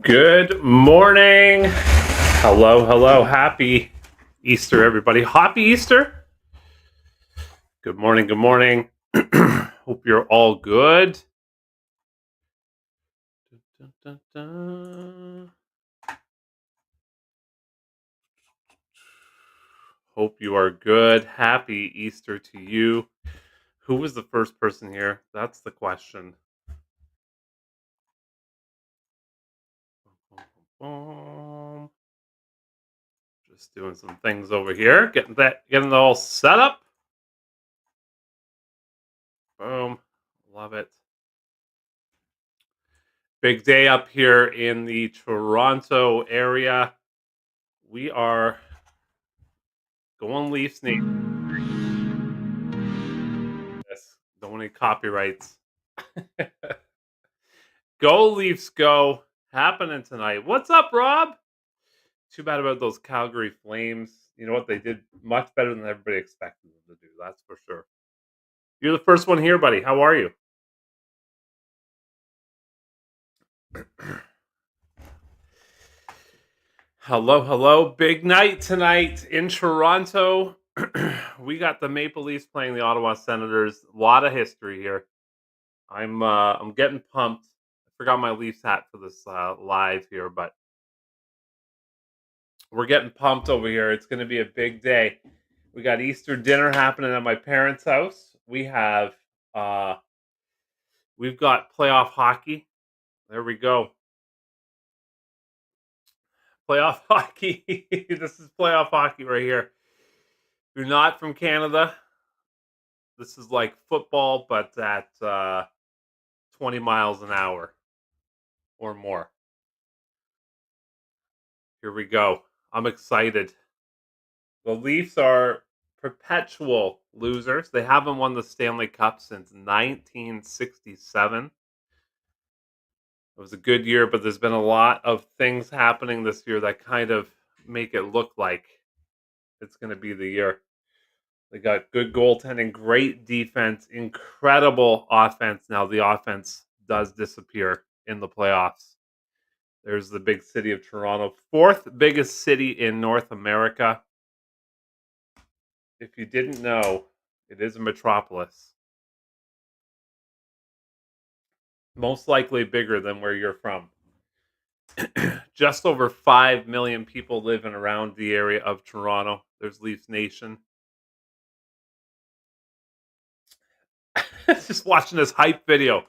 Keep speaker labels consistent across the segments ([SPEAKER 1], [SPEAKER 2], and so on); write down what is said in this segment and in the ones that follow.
[SPEAKER 1] Good morning. Hello. Happy Easter, everybody. Happy Easter. Good morning. Hope you're all good. Hope you are good. Happy Easter to you. Who was the first person here? That's the question. Just doing some things over here. Getting it all set up. Boom. Love it. Big day up here in the Toronto area. We are going Leafs Nation. Yes, don't want any copyrights. Go Leafs, go! Happening tonight. What's up, Rob? Too bad about those Calgary Flames. You know what? They did much better than everybody expected them to do. That's for sure. You're the first one here, buddy. How are you? Hello. Big night tonight in Toronto. We got the Maple Leafs playing the Ottawa Senators. A lot of history here. I'm getting pumped. I forgot my Leafs hat for this live here, but we're getting pumped over here. It's going to be a big day. We got Easter dinner happening at my parents' house. We've got playoff hockey. There we go. Playoff hockey. This is playoff hockey right here. If you're not from Canada, this is like football, but at 20 miles an hour or more. Here we go. I'm excited. The Leafs are perpetual losers. They haven't won the Stanley Cup since 1967. It was a good year, but there's been a lot of things happening this year that kind of make it look like it's going to be the year. They got good goaltending, great defense, incredible offense. Now the offense does disappear in the playoffs. There's the big city of Toronto, fourth biggest city in North America. If you didn't know, it is a metropolis. Most likely bigger than where you're from. Just over 5 million people live in around the area of Toronto. There's Leafs Nation. Just watching this hype video,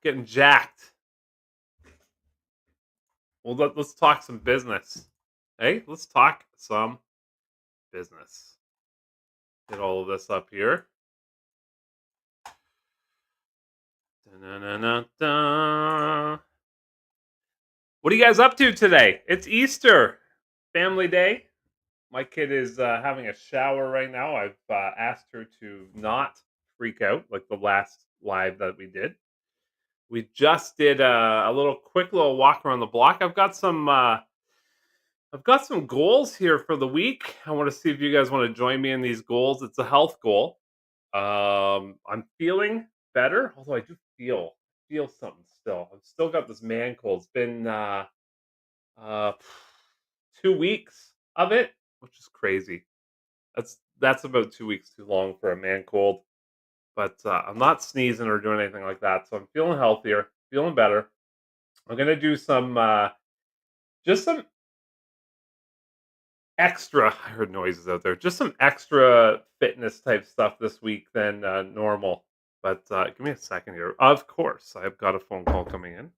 [SPEAKER 1] getting jacked. Well, let's talk some business. Hey, let's talk some business. Get all of this up here. Da-na-na-na-da. What are you guys up to today? It's Easter, family day. My kid is having a shower right now. I've asked her to not freak out like the last live that we did. We just did a quick little walk around the block. I've got some goals here for the week. I want to see if you guys want to join me in these goals. It's a health goal. I'm feeling better, although I do feel something still. I've still got this man cold. It's been 2 weeks of it, which is crazy. That's about 2 weeks too long for a man cold. But I'm not sneezing or doing anything like that, so I'm feeling healthier, feeling better. I'm gonna do some just some extra. I heard noises out there. Just some extra fitness type stuff this week than normal. But give me a second here. Of course, I've got a phone call coming in.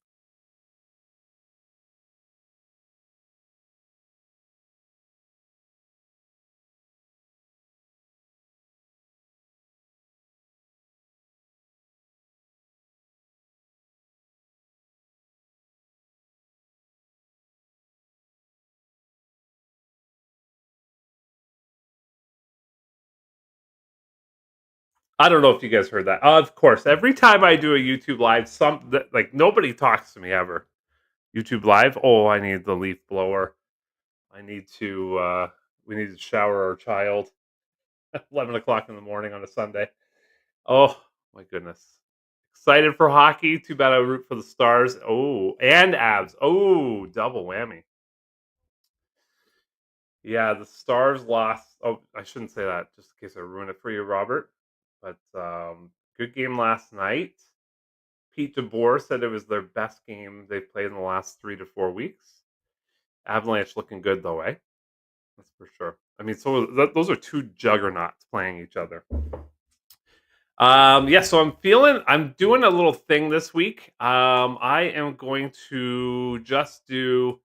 [SPEAKER 1] I don't know if you guys heard that. Of course, every time I do a YouTube live, like nobody talks to me ever. YouTube live. Oh, I need the leaf blower. I need to. We need to shower our child. 11 o'clock in the morning on a Sunday. Oh my goodness, Excited for hockey. Too bad I root for the Stars. Oh, and Abs. Oh, double whammy. Yeah, the Stars lost. Oh, I shouldn't say that just in case I ruin it for you, Robert. But good game last night. Pete DeBoer said it was their best game they've played in the last 3 to 4 weeks. Avalanche looking good though, eh? That's for sure. I mean, so those are two juggernauts playing each other. Yeah, so I'm doing a little thing this week. I am going to just do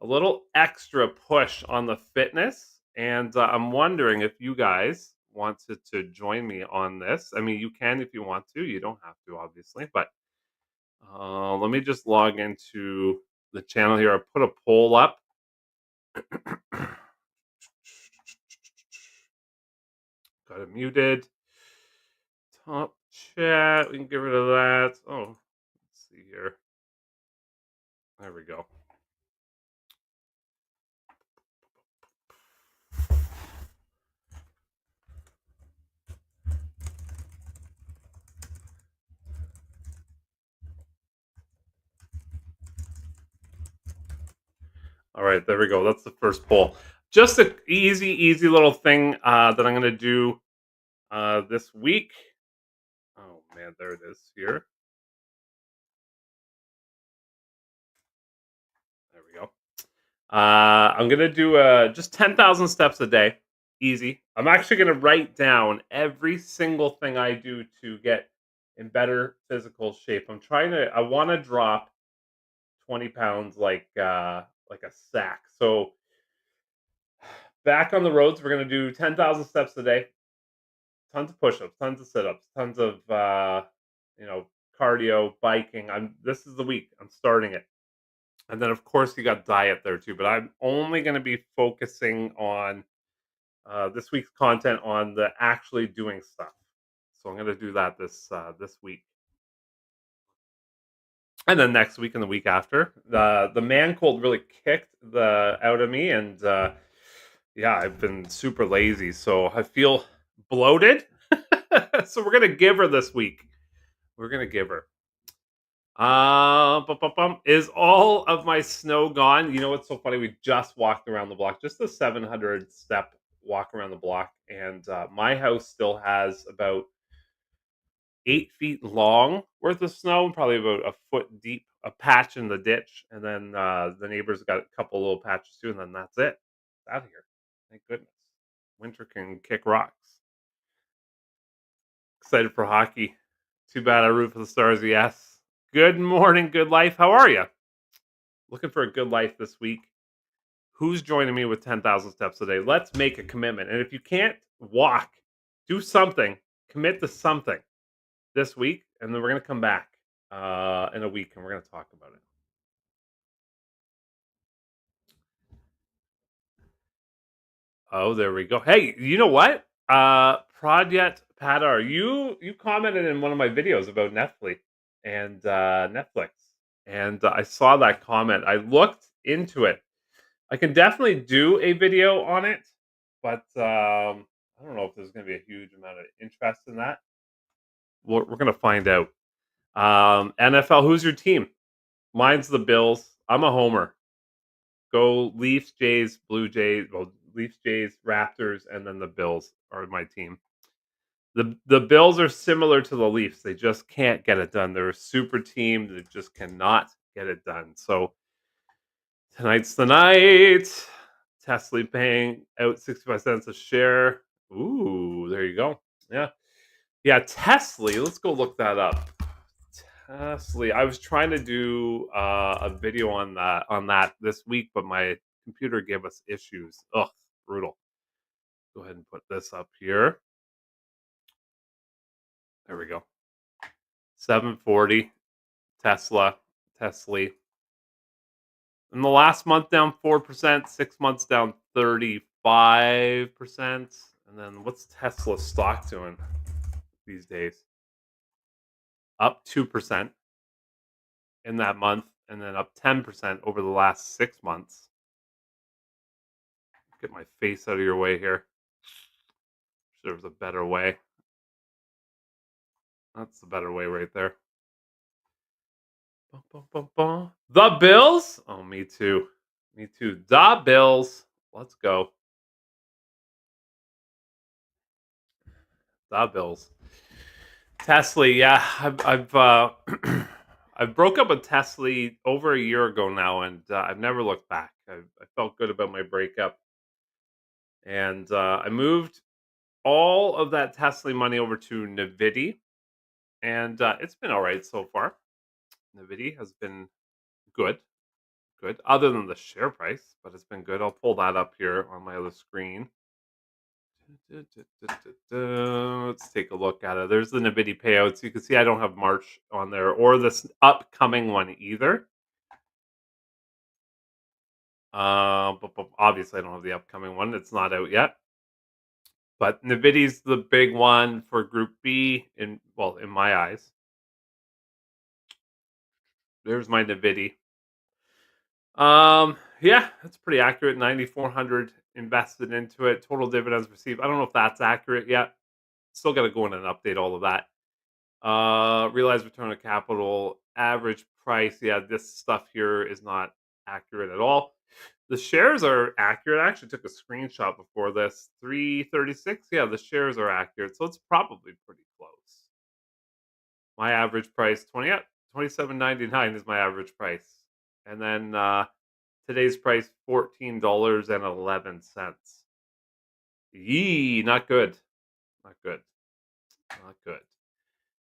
[SPEAKER 1] a little extra push on the fitness, and I'm wondering if you guys wanted to join me on this. I mean, you can if you want to. You don't have to, obviously, but let me just log into the channel here. I put a poll up. Got it muted. Top chat. We can get rid of that. Oh, let's see here. There we go. All right, there we go. That's the first poll. Just an easy little thing that I'm going to do this week. Oh man, there it is here. There we go. I'm going to do just 10,000 steps a day. Easy. I'm actually going to write down every single thing I do to get in better physical shape. I want to drop 20 pounds like a sack. So back on the roads, we're going to do 10,000 steps a day. Tons of push-ups, tons of sit-ups, tons of you know, cardio, biking. This is the week. I'm starting it. And then of course you got diet there too, but I'm only going to be focusing on this week's content on the actually doing stuff. So I'm going to do that this week. And then next week and the week after, the man cold really kicked the out of me, and yeah, I've been super lazy, so I feel bloated. So we're gonna give her this week. We're gonna give her. Is all of my snow gone? You know what's so funny? We just walked around the block, just a 700 step walk around the block, and my house still has about 8 feet long worth of snow, probably about a foot deep, a patch in the ditch, and then the neighbors got a couple little patches too, and then that's it. It's out of here. Thank goodness. Winter can kick rocks. Excited for hockey. Too bad I root for the Stars. Yes. Good morning, good life. How are you? Looking for a good life this week. Who's joining me with 10,000 steps a day? Let's make a commitment. And if you can't walk, do something. Commit to something this week, and then we're going to come back in a week and we're going to talk about it. Oh, there we go. Hey, you know what? Project Padar, you commented in one of my videos about Netflix, and I saw that comment. I looked into it. I can definitely do a video on it, but I don't know if there's going to be a huge amount of interest in that. We're going to find out. NFL, who's your team? Mine's the Bills. I'm a homer. Go Leafs, Jays, Blue Jays. Well, Leafs, Jays, Raptors, and then the Bills are my team. The Bills are similar to the Leafs. They just can't get it done. They're a super team that just cannot get it done. So tonight's the night. Tesla paying out 65 cents a share. Ooh, there you go. Yeah. Yeah, Tesla. Let's go look that up. Tesla. I was trying to do a video on that this week, but my computer gave us issues. Ugh, brutal. Go ahead and put this up here. There we go. 740 Tesla. In the last month down 4%, 6 months down 35%. And then what's Tesla stock doing these days? Up 2% in that month, and then up 10% over the last 6 months. Get my face out of your way here. There was a better way. That's the better way right there. Bum, bum, bum, bum. The Bills? Oh, me too. Me too. The Bills. Let's go. The Bills. Tesla, yeah. I've I broke up with Tesla over a year ago now, and I've never looked back. I felt good about my breakup, and I moved all of that Tesla money over to Nvidia, and it's been all right so far. Nvidia has been good, good. Other than the share price, but it's been good. I'll pull that up here on my other screen. Let's take a look at it. There's the Nvidia payouts. You can see I don't have March on there or this upcoming one either. But obviously I don't have the upcoming one. It's not out yet. But Nvidia's the big one for Group B in my eyes. There's my Nvidia. Yeah, that's pretty accurate. 9,400 invested into it. Total dividends received. I don't know if that's accurate yet. Still got to go in and update all of that. Realized return on capital, average price. Yeah, this stuff here is not accurate at all. The shares are accurate. I actually took a screenshot before this. 336. Yeah, the shares are accurate. So it's probably pretty close. My average price, 27.99 is my average price. And then today's price, $14.11. Yee, not good. Not good. Not good.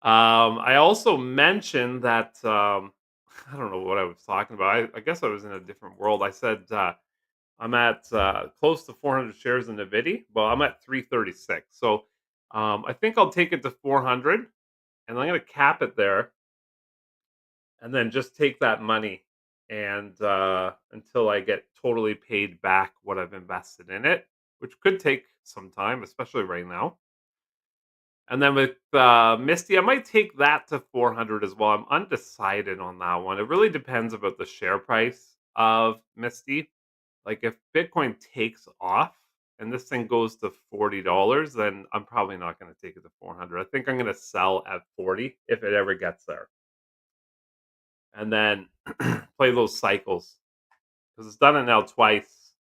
[SPEAKER 1] I also mentioned that I don't know what I was talking about. I guess I was in a different world. I said I'm at close to 400 shares in Nvidia. Well, I'm at 336. So I think I'll take it to 400, and I'm going to cap it there, and then just take that money and until I get totally paid back what I've invested in it, which could take some time, especially right now. And then with Misty, I might take that to 400 as well. I'm undecided on that one. It really depends about the share price of Misty. Like if Bitcoin takes off and this thing goes to $40, then I'm probably not going to take it to 400. I think I'm going to sell at 40 if it ever gets there. And then play those cycles because it's done it now twice.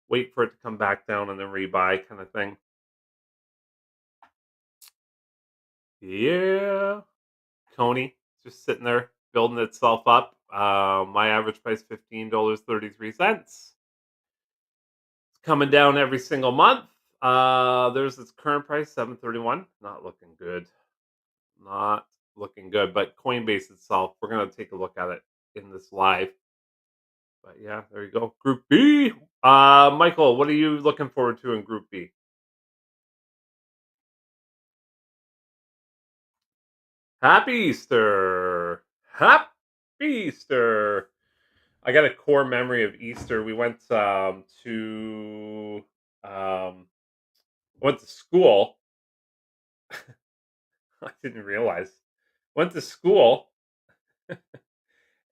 [SPEAKER 1] Wait for it to come back down and then rebuy kind of thing. Yeah. CONY just sitting there building itself up. My average price $15.33. It's coming down every single month. There's its current price 731. Not looking good. Not looking good. But Coinbase itself, we're gonna take a look at it in this live. But yeah, there you go. Group B. Michael, what are you looking forward to in Group B? Happy Easter. Happy Easter. I got a core memory of Easter. We um, went to school. I didn't realize. Went to school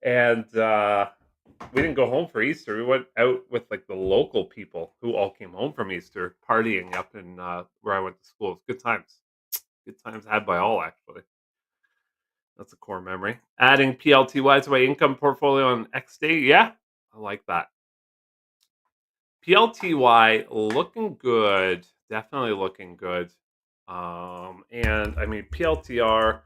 [SPEAKER 1] and we didn't go home for Easter. We went out with like the local people who all came home from Easter, partying up in where I went to school. It's good times. Good times had by all, actually. That's a core memory. Adding PLTY to my income portfolio on X day. Yeah, I like that. PLTY looking good. Definitely looking good. And I mean, PLTR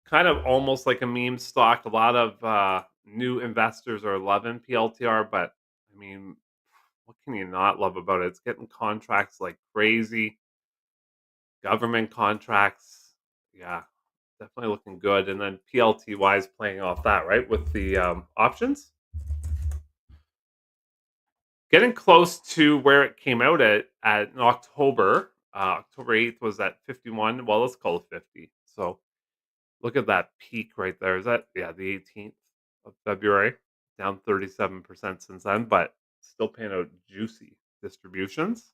[SPEAKER 1] kind of almost like a meme stock. A lot of new investors are loving PLTR, but I mean, what can you not love about it? It's getting contracts like crazy, government contracts. Yeah, definitely looking good. And then PLTY is playing off that, right? With the options. Getting close to where it came out at in October. October 8th was at 51. Well, let's call it 50. So look at that peak right there. Is that the 18th of February? Down 37% since then, but still paying out juicy distributions.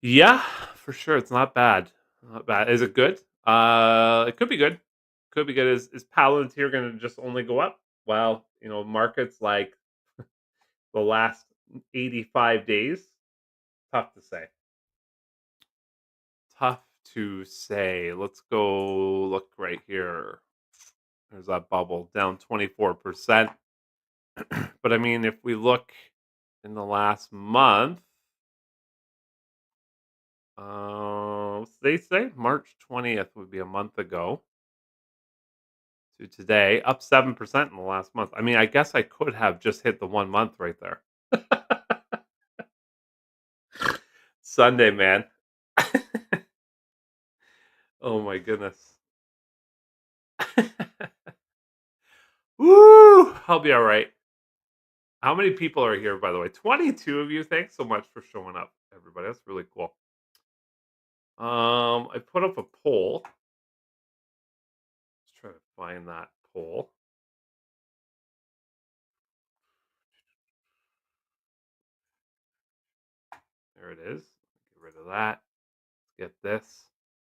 [SPEAKER 1] Yeah, for sure. It's not bad. Not bad. Is it good? It could be good. Could be good. Is Palantir going to just only go up? Well, markets like the last 85 days, tough to say. Tough to say. Let's go look right here. There's that bubble down 24%. But I mean, if we look in the last month, they say March 20th would be a month ago to today, up 7% in the last month. I mean, I guess I could have just hit the 1 month right there. Sunday, man. Oh my goodness. Woo! I'll be all right. How many people are here, by the way? 22 of you. Thanks so much for showing up, everybody. That's really cool. I put up a poll. Let's try to find that poll. There it is. Get rid of that. Get this.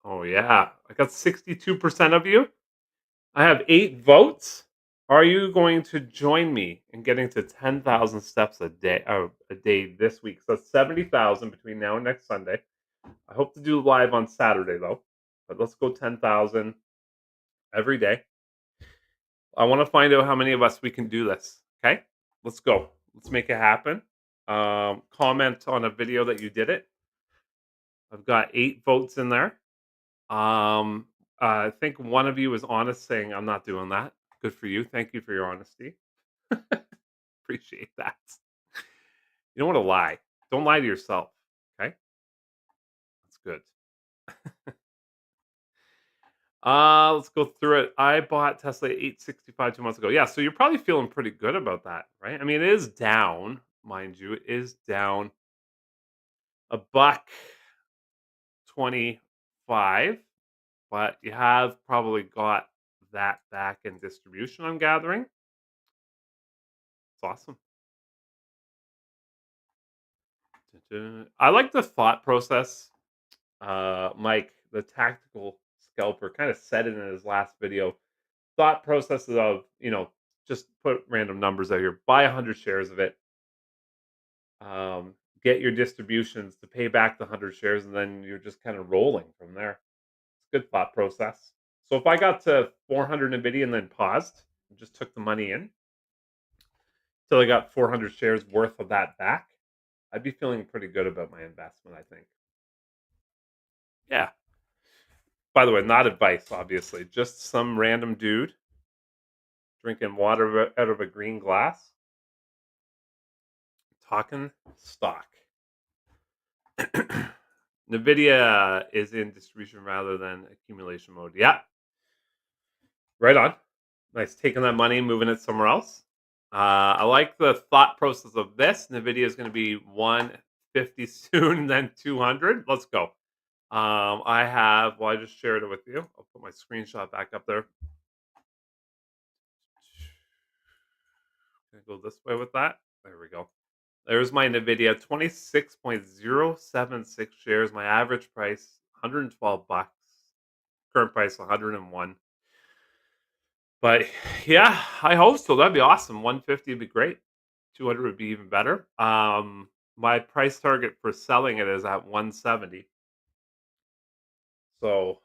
[SPEAKER 1] Oh yeah, I got 62% of you. I have 8 votes. Are you going to join me in getting to 10,000 steps a day this week? So that's 70,000 between now and next Sunday. I hope to do live on Saturday though. But let's go 10,000 every day. I want to find out how many of us we can do this. Okay? Let's go. Let's make it happen. Comment on a video that you did it. I've got 8 votes in there. I think one of you was honest saying, "I'm not doing that." Good for you. Thank you for your honesty. Appreciate that. You don't want to lie. Don't lie to yourself. Okay? That's good. Let's go through it. I bought Tesla at 865 2 months ago. Yeah, so you're probably feeling pretty good about that, right? I mean, it is down, mind you. It is down a buck 25, but you have probably got that back in distribution, I'm gathering. It's awesome. I like the thought process. Mike, the tactical scalper, kind of said it in his last video. Thought processes of, just put random numbers out here, buy 100 shares of it, get your distributions to pay back the 100 shares, and then you're just kind of rolling from there. It's a good thought process. So if I got to 400 NVIDIA and then paused, and just took the money in till I got 400 shares worth of that back, I'd be feeling pretty good about my investment, I think. Yeah. By the way, not advice, obviously. Just some random dude drinking water out of a green glass, talking stock. Nvidia is in distribution rather than accumulation mode. Yeah, right on. Nice, taking that money and moving it somewhere else. I like the thought process of this. Nvidia is going to be 150 soon, then 200. Let's go. I have. Well, I just shared it with you. I'll put my screenshot back up there. Can I go this way with that? There we go. There's my Nvidia, 26.076 shares. My average price, 112 bucks. Current price, 101. But yeah, I hope so. That'd be awesome. 150 would be great. 200 would be even better. My price target for selling it is at 170. So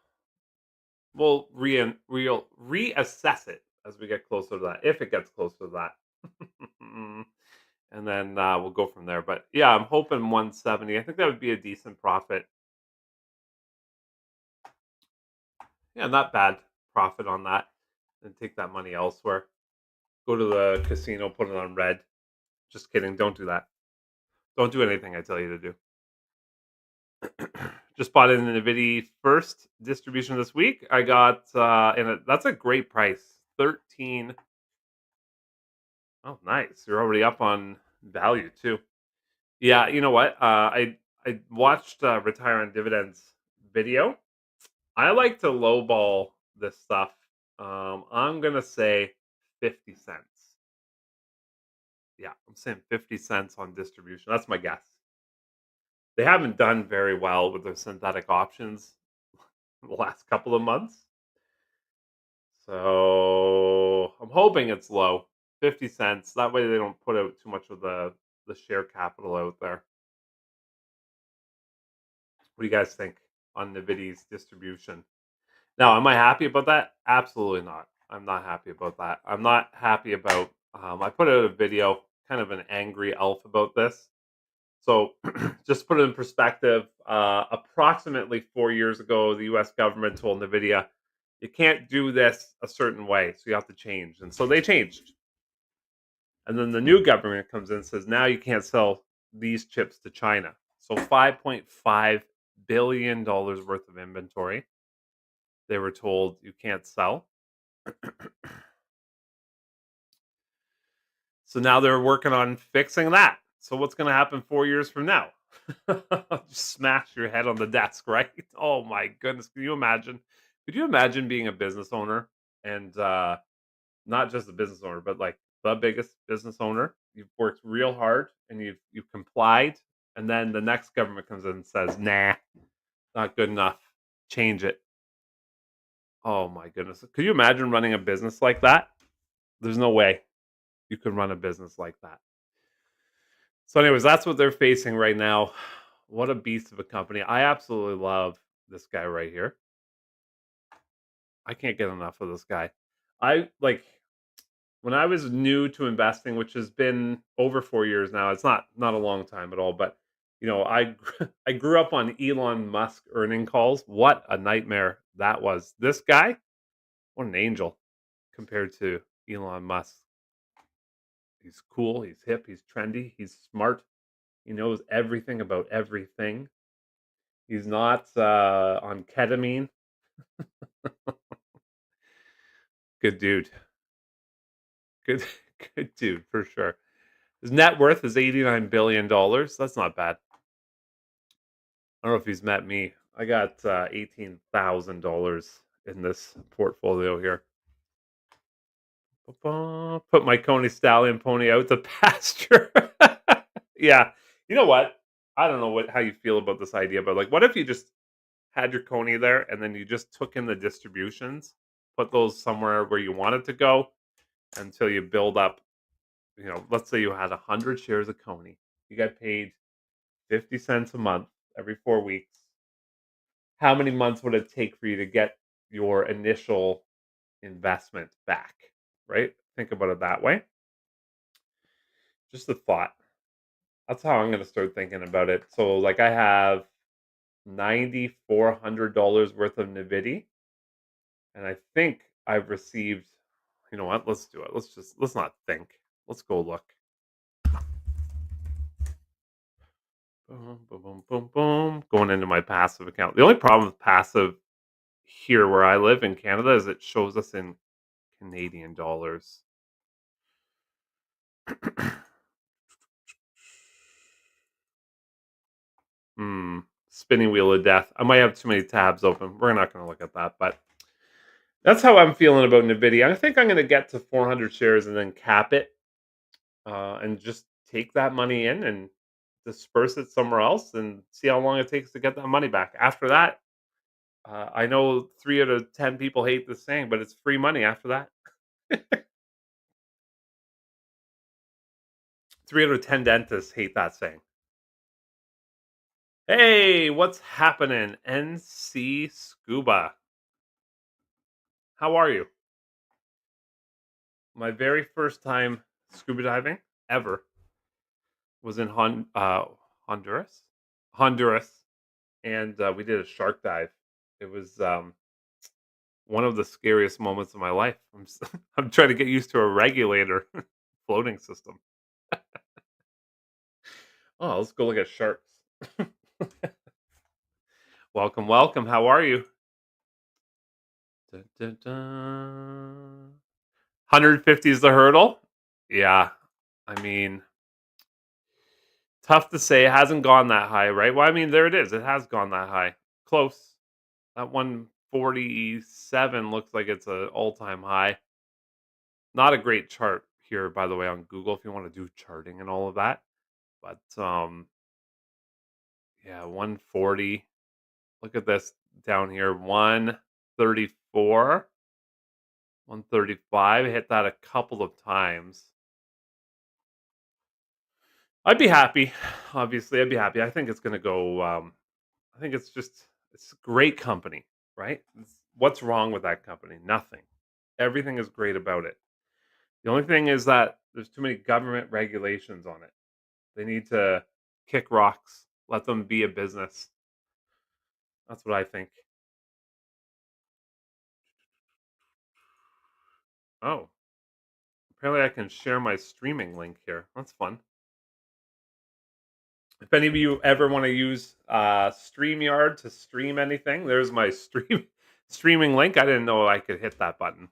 [SPEAKER 1] we'll reassess it as we get closer to that, if it gets closer to that. And then we'll go from there. But yeah, I'm hoping 170. I think that would be a decent profit. Yeah, not bad profit on that. And take that money elsewhere. Go to the casino, put it on red. Just kidding. Don't do that. Don't do anything I tell you to do. Just bought in the NVIDIA first distribution this week. I got and that's a great price. 13. Oh, nice. You're already up on value too. Yeah, you know what? I watched Retire on Dividends video. I like to lowball this stuff. I'm gonna say 50 cents. Yeah, I'm saying 50 cents on distribution. That's my guess. They haven't done very well with their synthetic options the last couple of months. So I'm hoping it's low. 50 cents. That way they don't put out too much of the share capital out there. What do you guys think? on Nvidia's distribution. Now, am I happy about that? Absolutely not. I'm not happy about that. I'm not happy about. I put out a video, kind of an angry elf about this. So, just to put it in perspective, approximately 4 years ago, the U.S. government told Nvidia, "You can't do this a certain way, so you have to change." And so they changed. And then the new government comes in and says, "Now you can't sell these chips to China." So, $5.5 billion worth of inventory they were told you can't sell. So now they're working on fixing that. So what's going to happen 4 years from now? Just smash your head on the desk, right? Oh my goodness, can you imagine? Could you imagine being a business owner and not just a business owner, but like the biggest business owner? You've worked real hard and you've complied, and then the next government comes in and says, "Nah, not good enough. Change it." Oh my goodness. Could you imagine running a business like that? There's no way you could run a business like that. So, anyways, that's what they're facing right now. What a beast of a company. I absolutely love this guy right here. I can't get enough of this guy. I like when I was new to investing, which has been over 4 years now. It's not a long time at all, but I grew up on Elon Musk earning calls. What a nightmare that was. This guy, what an angel compared to Elon Musk. He's cool, he's hip, he's trendy, he's smart. He knows everything about everything. He's not on ketamine. Good dude. Good, good dude for sure. His net worth is $89 billion. That's not bad. I don't know if he's met me. I got $18,000 in this portfolio here. Put my Coney stallion pony out to pasture. Yeah. You know what? I don't know how you feel about this idea, but like, what if you just had your Coney there and then you just took in the distributions, put those somewhere where you want it to go until you build up. Let's say you had 100 shares of Coney. You got paid 50 cents a month every 4 weeks. How many months would it take for you to get your initial investment back? Right? Think about it that way. Just a thought. That's how I'm going to start thinking about it. So, like, I have $9,400 worth of Nvidia, and I think I've received. You know what? Let's do it. Let's not think. Let's go look. Boom, boom, boom, boom, boom. Going into my passive account. The only problem with passive here where I live in Canada is it shows us in Canadian dollars. Hmm. Spinning wheel of death. I might have too many tabs open. We're not going to look at that, but that's how I'm feeling about Nvidia. I think I'm going to get to 400 shares and then cap it, and just take that money in and disperse it somewhere else and see how long it takes to get that money back. After that, I know 3 out of 10 people hate this saying, but it's free money after that. 3 out of 10 dentists hate that saying. Hey, what's happening? NC Scuba. How are you? My very first time scuba diving ever was in Honduras. Honduras. And we did a shark dive. It was one of the scariest moments of my life. I'm trying to get used to a regulator floating system. Oh, let's go look at sharks. Welcome, welcome. How are you? Dun, dun, dun. 150 is the hurdle. Yeah, I mean, tough to say. It hasn't gone that high, right? Well, I mean, there it is. It has gone that high. Close. That 147 looks like it's an all-time high. Not a great chart here, by the way, on Google if you want to do charting and all of that. But yeah, 140. Look at this down here, 134, 135. Hit that a couple of times. I'd be happy. Obviously, I'd be happy. I think it's going to go. I think it's just It's a great company, right? What's wrong with that company? Nothing. Everything is great about it. The only thing is that there's too many government regulations on it. They need to kick rocks, let them be a business. That's what I think. Oh, apparently I can share my streaming link here. That's fun. If any of you ever want to use StreamYard to stream anything, there's my streaming link. I didn't know I could hit that button.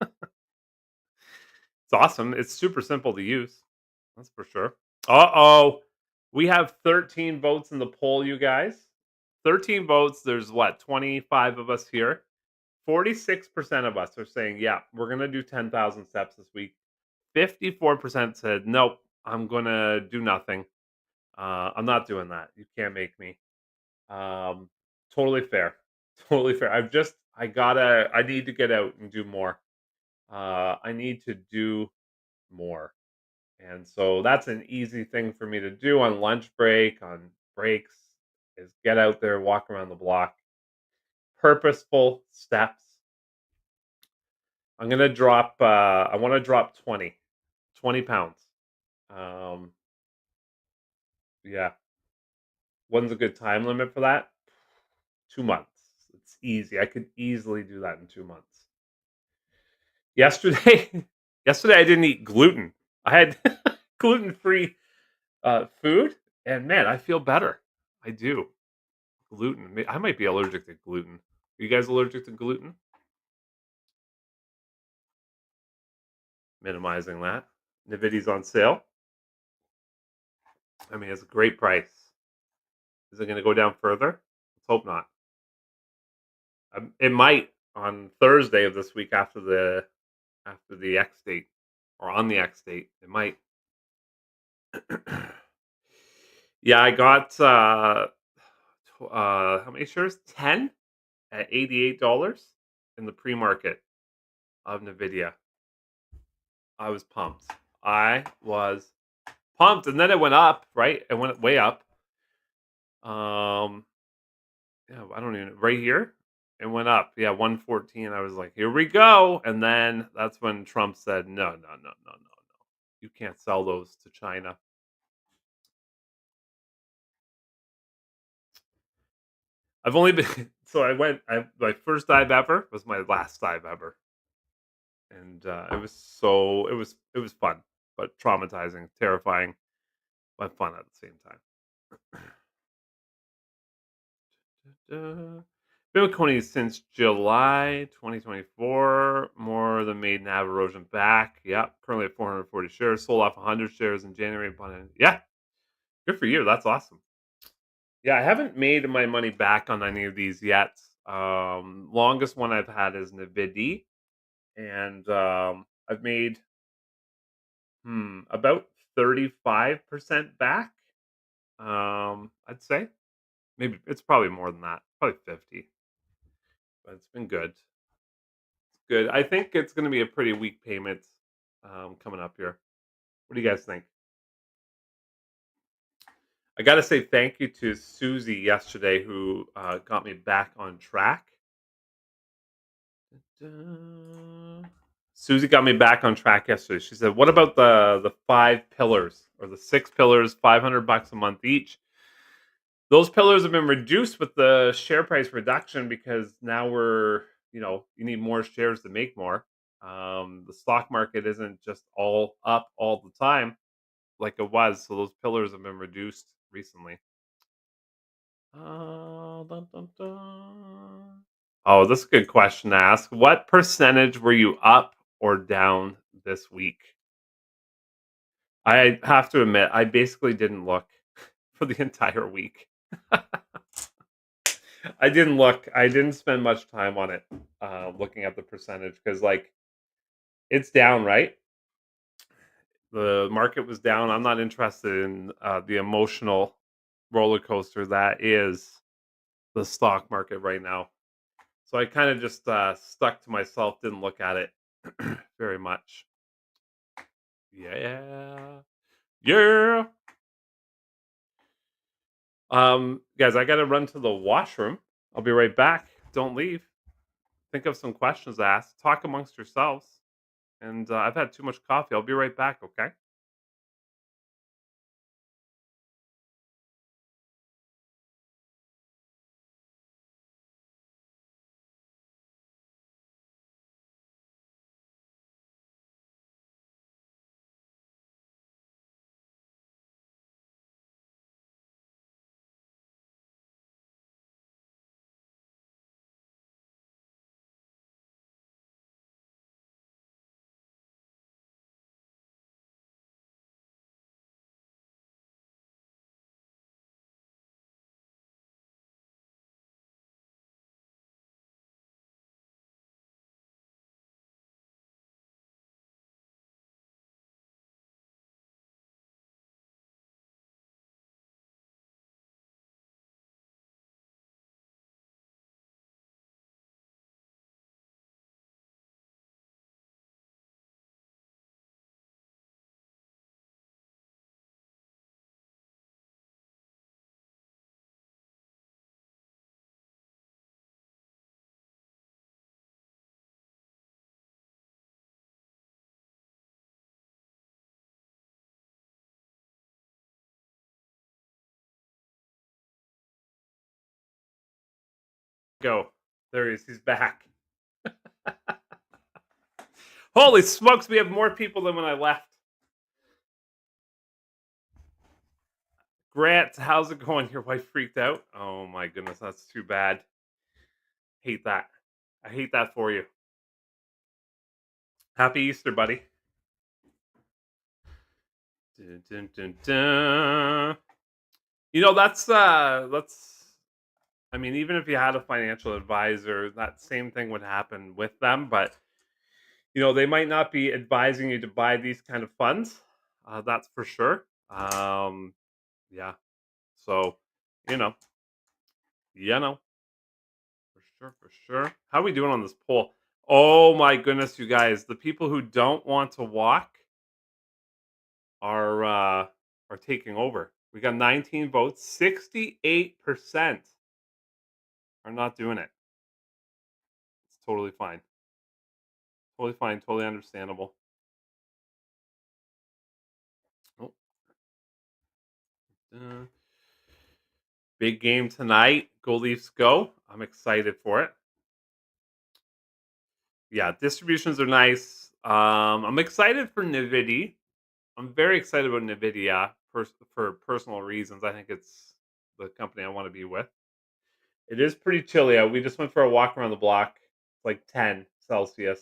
[SPEAKER 1] It's awesome. It's super simple to use. That's for sure. Uh-oh. We have 13 votes in the poll, you guys. 13 votes. There's what, 25 of us here. 46% of us are saying, yeah, we're going to do 10,000 steps this week. 54% said, nope, I'm going to do nothing. I'm not doing that. You can't make me. Um, totally fair. Totally fair. I need to get out and do more. I need to do more. And so that's an easy thing for me to do on lunch break, on breaks, is get out there, walk around the block. Purposeful steps. I'm gonna drop I wanna drop 20 pounds. Um, yeah. When's a good time limit for that? 2 months. It's easy. I could easily do that in 2 months. Yesterday, yesterday I didn't eat gluten. I had gluten-free food, and man, I feel better. I do. Gluten. I might be allergic to gluten. Are you guys allergic to gluten? Minimizing that. Nvidia's on sale. I mean, it's a great price. Is it going to go down further? Let's hope not. It might on Thursday of this week after the X date or on the X date. It might. Yeah, I got how many shares? 10 at $88 in the pre-market of Nvidia. I was pumped. I was pumped, and then it went up, right? It went way up. Um, yeah, I don't even right here. It went up, yeah, 114. I was like, here we go. And then that's when Trump said, no, no, no, no, no, no. You can't sell those to China. I've only been so my first dive ever was my last dive ever. And it was fun, but traumatizing, terrifying, but fun at the same time. Been with CONY since July 2024. More than made NAV erosion back. Yep. Currently at 440 shares. Sold off 100 shares in January. Yeah. Good for you. That's awesome. Yeah. I haven't made my money back on any of these yet. Longest one I've had is NVDY. And I've made about 35% back. I'd say. Maybe it's probably more than that. Probably 50. But it's been good. Good. I think it's gonna be a pretty weak payment, coming up here. What do you guys think? I gotta say thank you to Susie yesterday who, got me back on track. Da-da. Susie got me back on track yesterday. She said, "What about the 5 pillars or the 6 pillars, $500 a month each?" Those pillars have been reduced with the share price reduction because now you need more shares to make more. The stock market isn't just all up all the time like it was, so those pillars have been reduced recently. Dun, dun, dun. Oh, this is a good question to ask. What percentage were you up or down this week? I have to admit, I basically didn't look for the entire week. I didn't look. I didn't spend much time on it, looking at the percentage because, like, it's down, right? The market was down. I'm not interested in the emotional roller coaster that is the stock market right now. So I kind of just stuck to myself, didn't look at it very much. Yeah. Yeah. Guys, I got to run to the washroom. I'll be right back. Don't leave. Think of some questions to ask. Talk amongst yourselves. And I've had too much coffee. I'll be right back, okay? Go. There he is. He's back. Holy smokes, we have more people than when I left. Grant, how's it going? Your wife freaked out? Oh my goodness, that's too bad. Hate that. I hate that for you. Happy Easter, buddy. Dun, dun, dun, dun. That's I mean, even if you had a financial advisor, that same thing would happen with them, but they might not be advising you to buy these kind of funds. That's for sure. Yeah. So, you know, you know, for sure, for sure. How are we doing on this poll? Oh my goodness, you guys! The people who don't want to walk are uh, are taking over. We got 19 votes. 68% are not doing it. It's totally fine. Totally fine. Totally understandable. Oh, uh, big game tonight. Go Leafs, go! I'm excited for it. Yeah, distributions are nice. I'm excited for Nvidia. I'm very excited about Nvidia for personal reasons. I think it's the company I want to be with. It is pretty chilly out. We just went for a walk around the block. It's like 10 Celsius.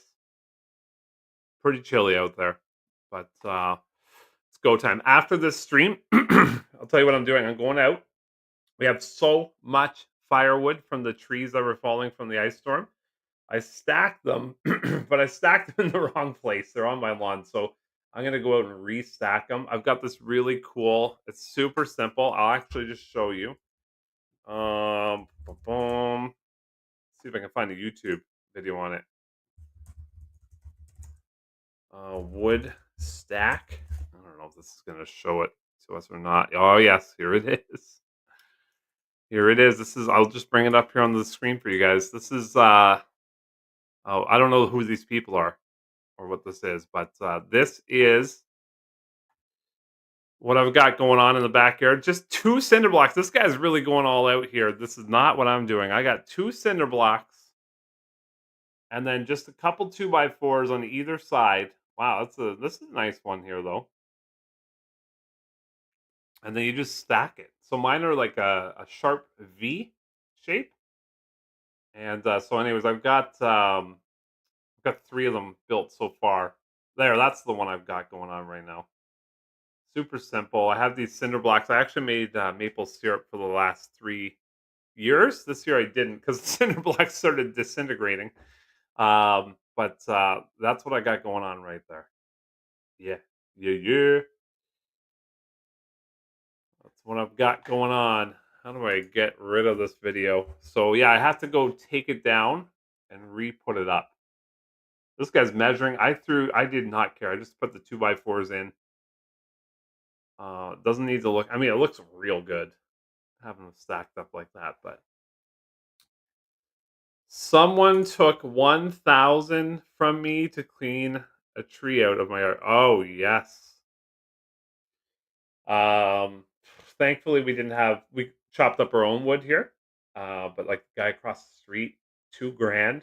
[SPEAKER 1] Pretty chilly out there. But it's go time. After this stream, I'll tell you what I'm doing. I'm going out. We have so much firewood from the trees that were falling from the ice storm. I stacked them, but I stacked them in the wrong place. They're on my lawn. So I'm going to go out and restack them. I've got this really cool, it's super simple. I'll actually just show you. Boom. See if I can find a YouTube video on it. Wood stack. I don't know if this is going to show it to us or not. Oh, yes, here it is. Here it is. I'll just bring it up here on the screen for you guys. This is, oh, I don't know who these people are or what this is, but this is what I've got going on in the backyard. Just two cinder blocks. This guy's really going all out here. This is not what I'm doing. I got two cinder blocks and then just a couple 2x4s on either side. Wow, this is a nice one here though. And then you just stack it. So mine are like a sharp V shape. And so, anyways, I've got three of them built so far. There, that's the one I've got going on right now. Super simple. I have these cinder blocks. I actually made maple syrup for the last 3 years. This year I didn't because the cinder blocks started disintegrating. But that's what I got going on right there. Yeah, yeah. That's what I've got going on. How do I get rid of this video? So yeah, I have to go take it down and re-put it up. This guy's measuring. I did not care. I just put the 2x4s in. Doesn't need to look. I mean, it looks real good having them stacked up like that, but Someone took 1,000 from me to clean a tree out of my yard. Oh, yes. Um, Thankfully, we chopped up our own wood here. But like the guy across the street, 2 grand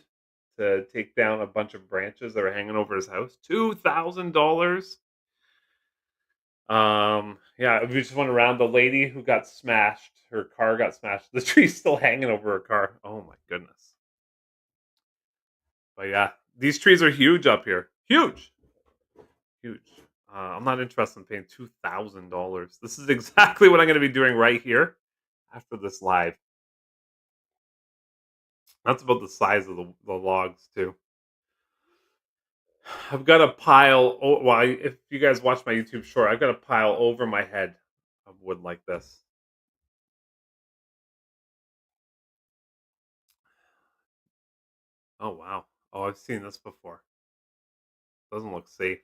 [SPEAKER 1] to take down a bunch of branches that were hanging over his house. $2,000. Yeah, we just went around. The lady who got smashed, her car got smashed. The tree's still hanging over her car. Oh my goodness. But yeah, these trees are huge up here. Huge, huge. I'm not interested in paying $2,000. This is exactly what I'm going to be doing right here after this live. That's about the size of the logs too. I've got a pile. Oh, well, if you guys watch my YouTube short, I've got a pile over my head of wood like this. Oh wow. Oh, I've seen this before. Doesn't look safe.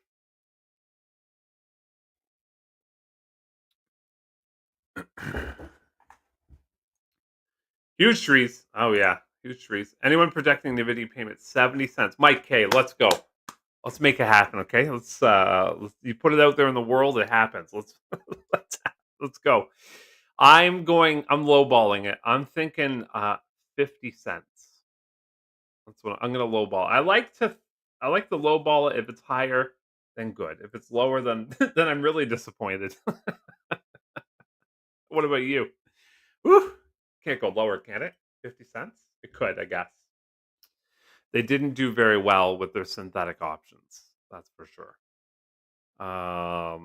[SPEAKER 1] Huge trees. Oh yeah, huge trees. Anyone projecting Nvidia payment 70 cents? Mike K, let's go. Let's make it happen, okay? You put it out there in the world, it happens. Let's let's go. I'm lowballing it. I'm thinking 50 cents. That's what I'm gonna lowball. I like to lowball it. If it's higher, then good. If it's lower, then then I'm really disappointed. What about you? Woo! Can't go lower, can it? 50 cents? It could, I guess. They didn't do very well with their synthetic options. That's for sure. I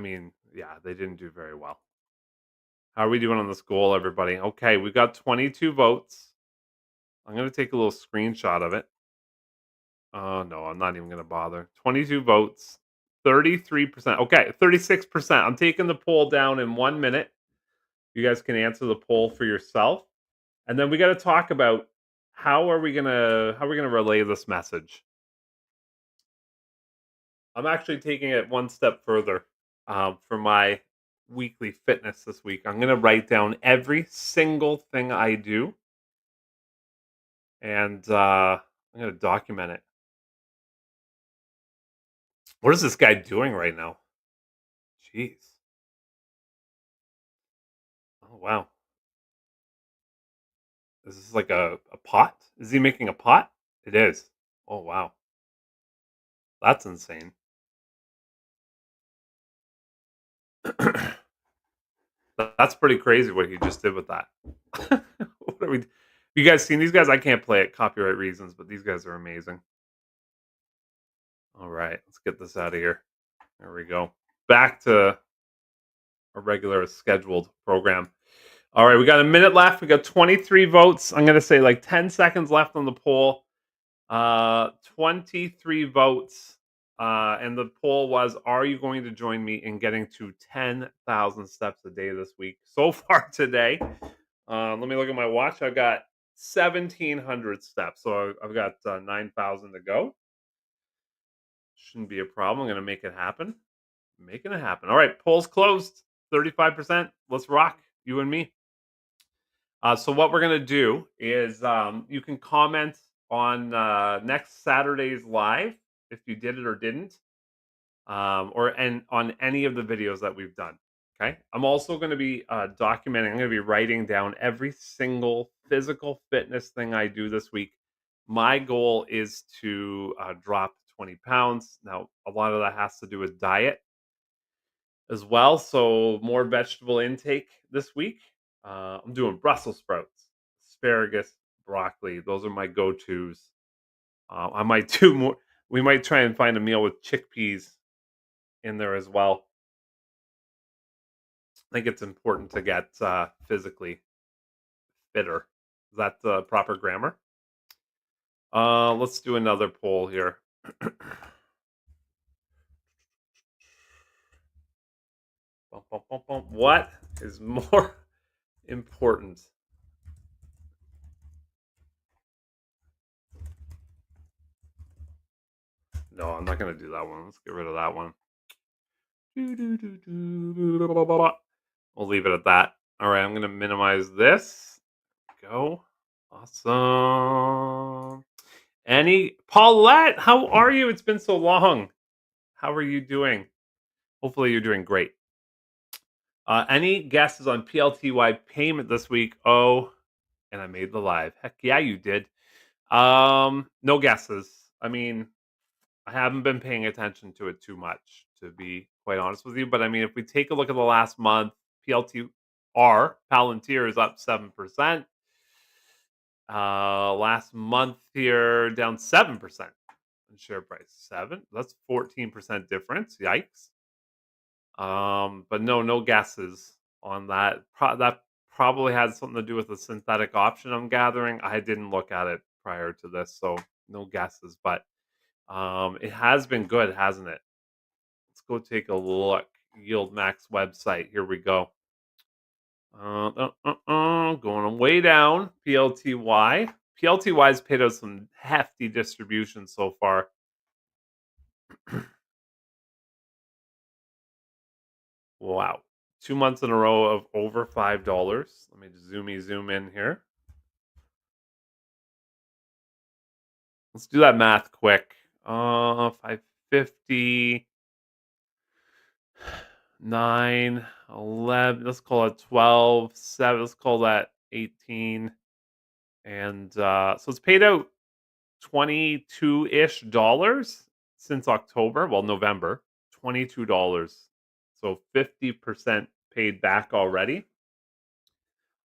[SPEAKER 1] mean, yeah, they didn't do very well. How are we doing on this goal, everybody? Okay, we got 22 votes. I'm going to take a little screenshot of it. Oh, no, I'm not even going to bother. 22 votes, 33%. Okay, 36%. I'm taking the poll down in 1 minute. You guys can answer the poll for yourself. And then we got to talk about how are we gonna relay this message. I'm actually taking it one step further for my weekly fitness this week. I'm going to write down every single thing I do, and I'm going to document it. What is this guy doing right now? Jeez. Oh, wow. Is this like a pot? Is he making a pot? It is. Oh, wow. That's insane. That's pretty crazy what he just did with that. What are we? You guys seen these guys? I can't play it, copyright reasons, but these guys are amazing. All right, let's get this out of here. There we go. Back to a regular scheduled program. All right, we got a minute left. We got 23 votes. I'm gonna say like 10 seconds left on the poll. 23 votes. And the poll was: are you going to join me in getting to 10,000 steps a day this week? So far today, let me look at my watch. I've got 1,700 steps, so I've got 9,000 to go. Shouldn't be a problem. I'm gonna make it happen. Making it happen. All right, polls closed. 35%. Let's rock. You and me. So what we're gonna do is you can comment on next Saturday's live if you did it or didn't, or and on any of the videos that we've done. Okay. I'm also going to be documenting. I'm going to be writing down every single physical fitness thing I do this week. My goal is to drop 20 pounds. Now, a lot of that has to do with diet as well. So more vegetable intake this week. I'm doing Brussels sprouts, asparagus, broccoli. Those are my go-tos. I might do more. We might try and find a meal with chickpeas in there as well. I think it's important to get physically fitter. Is that proper grammar? Let's do another poll here. Bum, bum, bum, bum. What is more important? No, I'm not going to do that one. Let's get rid of that one. We'll leave it at that. All right, I'm going to minimize this. Go. Awesome. Any Paulette, how are you? It's been so long. How are you doing? Hopefully you're doing great. Any guesses on PLTY payment this week? Oh, and I made the live. Heck yeah, you did. No guesses. I mean, I haven't been paying attention to it too much, to be quite honest with you. But I mean, if we take a look at the last month, PLTR Palantir is up 7%. Last month here down 7% in share price. Seven. That's 14% difference. Yikes. But no guesses on that. That probably had something to do with the synthetic option I'm gathering. I didn't look at it prior to this, so no guesses. But it has been good, hasn't it? Let's go take a look. YieldMax website. Here we go. Going way down. PLTY. PLTY's paid us some hefty distributions so far. Wow. 2 months in a row of over $5. Let me just zoom in here. Let's do that math quick. 550, 9, 11. Let's call it 12, 7. Let's call that 18. And so it's paid out 22-ish dollars since October. Well, November. $22. So 50% paid back already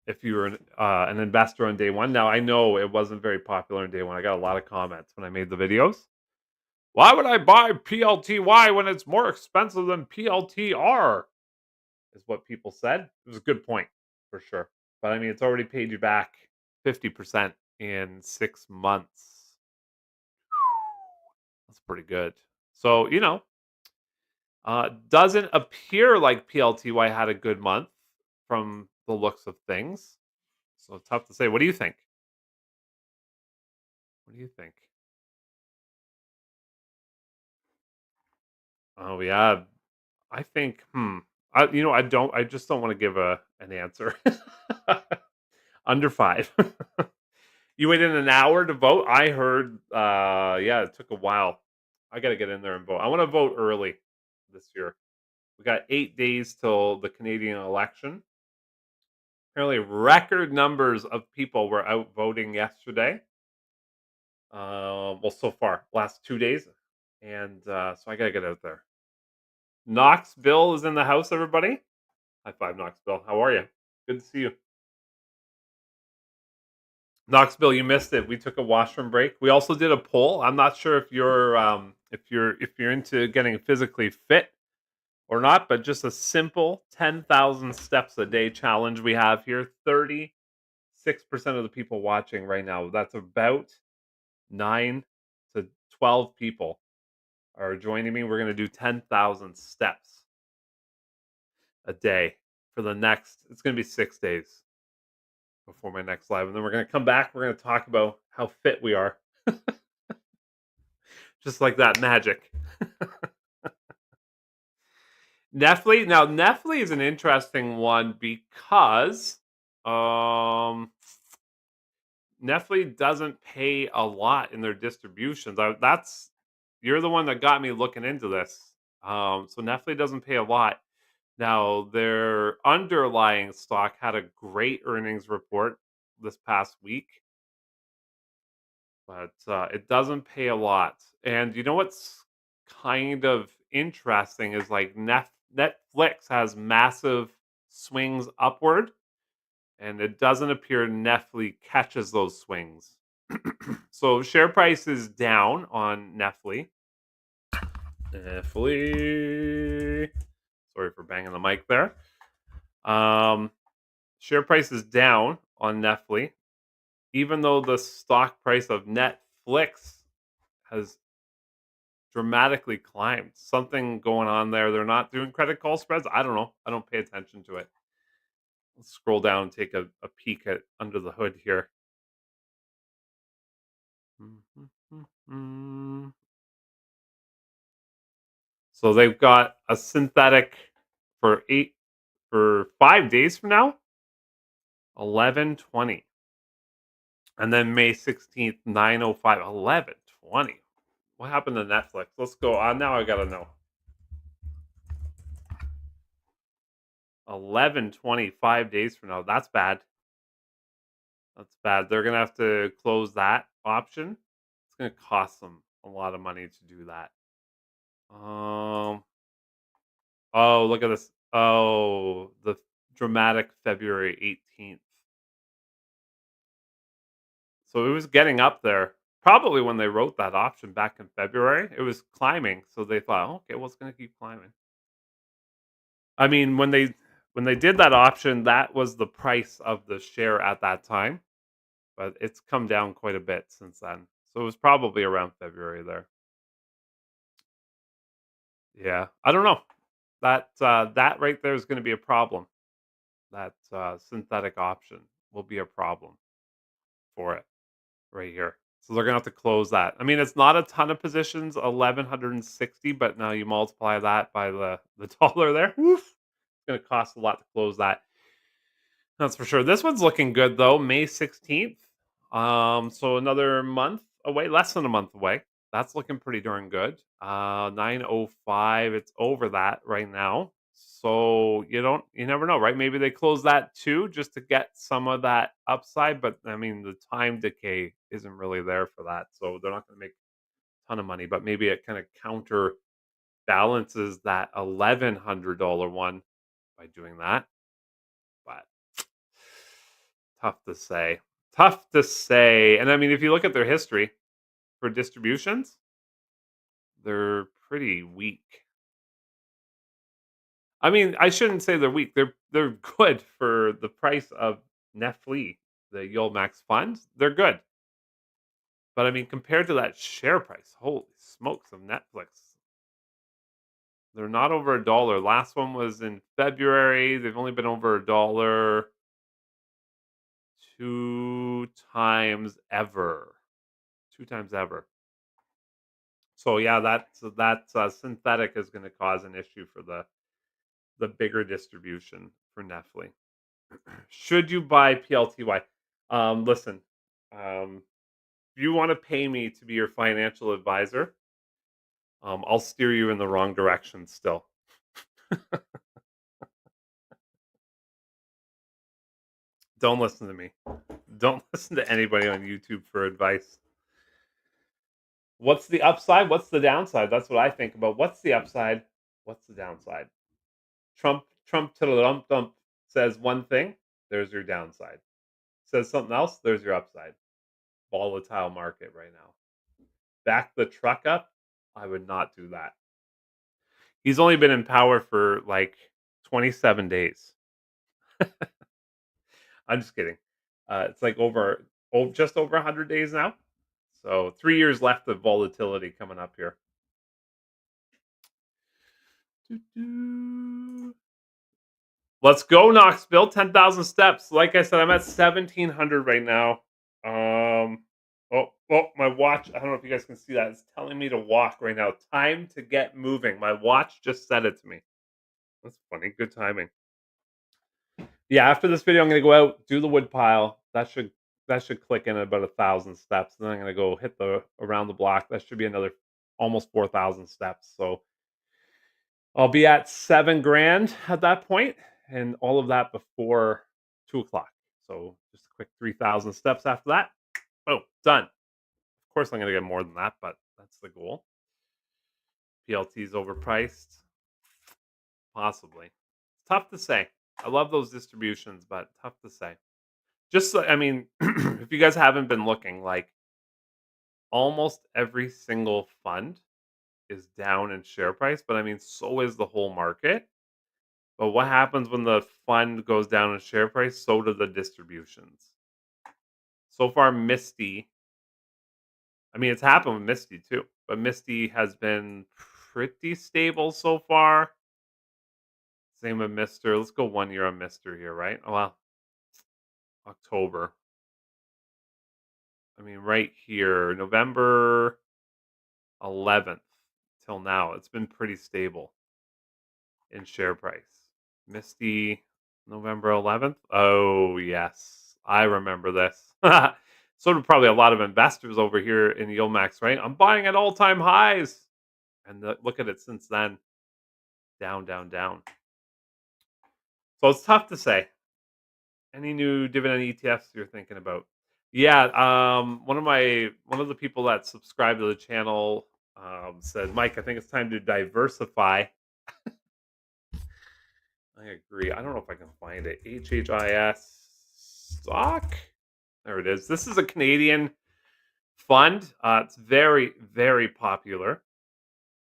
[SPEAKER 1] if you were an investor on day one. Now, I know it wasn't very popular on day one. I got a lot of comments when I made the videos. Why would I buy PLTY when it's more expensive than PLTR? Is what people said. It was a good point for sure. But I mean, it's already paid you back 50% in 6 months. That's pretty good. So, doesn't appear like PLTY had a good month from the looks of things. So tough to say. What do you think? What do you think? Oh yeah, I think. I just don't want to give an answer. Under five. You waited an hour to vote. I heard. Yeah, it took a while. I got to get in there and vote. I want to vote early this year. We got 8 days till the Canadian election. Apparently, record numbers of people were out voting yesterday. Well, so far, last 2 days, and so I gotta get out there. Knox Bill is in the house. Everybody, high five, Knox Bill. How are you? Good to see you. Knoxville, you missed it. We took a washroom break. We also did a poll. I'm not sure if you're into getting physically fit or not, but just a simple 10,000 steps a day challenge we have here. 36% of the people watching right now. That's about 9 to 12 people are joining me. We're going to do 10,000 steps a day for the next. It's going to be 6 days before my next live, and then we're going to come back. We're going to talk about how fit we are. Just like that magic. Now Nefli is an interesting one because Nefli doesn't pay a lot in their distributions. You're the one that got me looking into this. So Nefli doesn't pay a lot. Now their underlying stock had a great earnings report this past week, but it doesn't pay a lot. And you know what's kind of interesting is like Netflix has massive swings upward, and it doesn't appear Netflix catches those swings. So share price is down on Netflix. Netflix. Sorry for banging the mic there. Share price is down on Netflix, even though the stock price of Netflix has dramatically climbed. Something going on there. They're not doing credit call spreads. I don't know. I don't pay attention to it. Let's scroll down and take a peek at under the hood here. So they've got a synthetic for 5 days from now, 11.20. And then May 16th, 9:05, 11:20. What happened to Netflix? Let's go on now. I gotta know. 11:20, 5 days from now. That's bad. That's bad. They're gonna have to close that option. It's gonna cost them a lot of money to do that. Um. Oh, look at this. Oh, the dramatic February 18th. So it was getting up there. Probably when they wrote that option back in February, it was climbing. So they thought, okay, well, it's gonna keep climbing. I mean, when they did that option, that was the price of the share at that time, but it's come down quite a bit since then. So it was probably around February there. Yeah, I don't know. That right there is going to be a problem. That synthetic option will be a problem for it right here. So they're gonna have to close that. I mean, it's not a ton of positions, 1,160, but now you multiply that by the dollar there. Woof, it's gonna cost a lot to close that. That's for sure. This one's looking good though. May 16th. So another month away, less than a month away. That's looking pretty darn good. 9:05. It's over that right now. So you never know, right? Maybe they close that too just to get some of that upside, but I mean the time decay isn't really there for that. So they're not gonna make a ton of money, but maybe it kind of counterbalances that $1,100 one by doing that. But tough to say. Tough to say. And I mean, if you look at their history for distributions, they're pretty weak. I mean, I shouldn't say they're weak. They're good for the price of Netflix, the YieldMax fund. They're good. But I mean, compared to that share price, holy smokes of Netflix. They're not over a dollar. Last one was in February. They've only been over a dollar two times ever. Two times ever. So yeah, that's synthetic is going to cause an issue for the bigger distribution for Netflix. Should you buy PLTY? Listen, um, if you want to pay me to be your financial advisor, I'll steer you in the wrong direction. Still, don't listen to me. Don't listen to anybody on YouTube for advice. What's the upside? What's the downside? That's what I think about. What's the upside? What's the downside? Trump dump says one thing, there's your downside. Says something else, there's your upside. Volatile market right now. Back the truck up, I would not do that. He's only been in power for like 27 days. I'm just kidding. It's like just over 100 days now. So 3 years left of volatility coming up here. Doo-doo. Let's go, Knoxville. 10,000 steps. Like I said, I'm at 1,700 right now. My watch. I don't know if you guys can see that. It's telling me to walk right now. Time to get moving. My watch just said it to me. That's funny. Good timing. Yeah, after this video, I'm gonna go out, do the wood pile. That should click in at about 1,000 steps. Then I'm gonna go hit the around the block. That should be another almost 4,000 steps. So I'll be at 7 grand at that point, and all of that before 2 o'clock. So just a quick 3,000 steps after that. Oh, done. Of course, I'm gonna get more than that, but that's the goal. PLT is overpriced, possibly. It's tough to say. I love those distributions, but tough to say. I mean, if you guys haven't been looking, like almost every single fund is down in share price, but I mean, so is the whole market. But what happens when the fund goes down in share price? So do the distributions. So far, Misty, I mean, it's happened with Misty too, but Misty has been pretty stable so far. Same with Mister. Let's go 1 year on Mister here, right? Oh, well, October. I mean, right here, November 11th till now, it's been pretty stable in share price. Misty, November 11th. Oh, yes. I remember this. So do probably a lot of investors over here in YieldMax, right? I'm buying at all-time highs, and look at it since then, down, down, down. So it's tough to say. Any new dividend ETFs you're thinking about? Yeah, one of the people that subscribed to the channel said, "Mike, I think it's time to diversify." I agree. I don't know if I can find it. HHIS stock. There it is. This is a Canadian fund. It's very, very popular.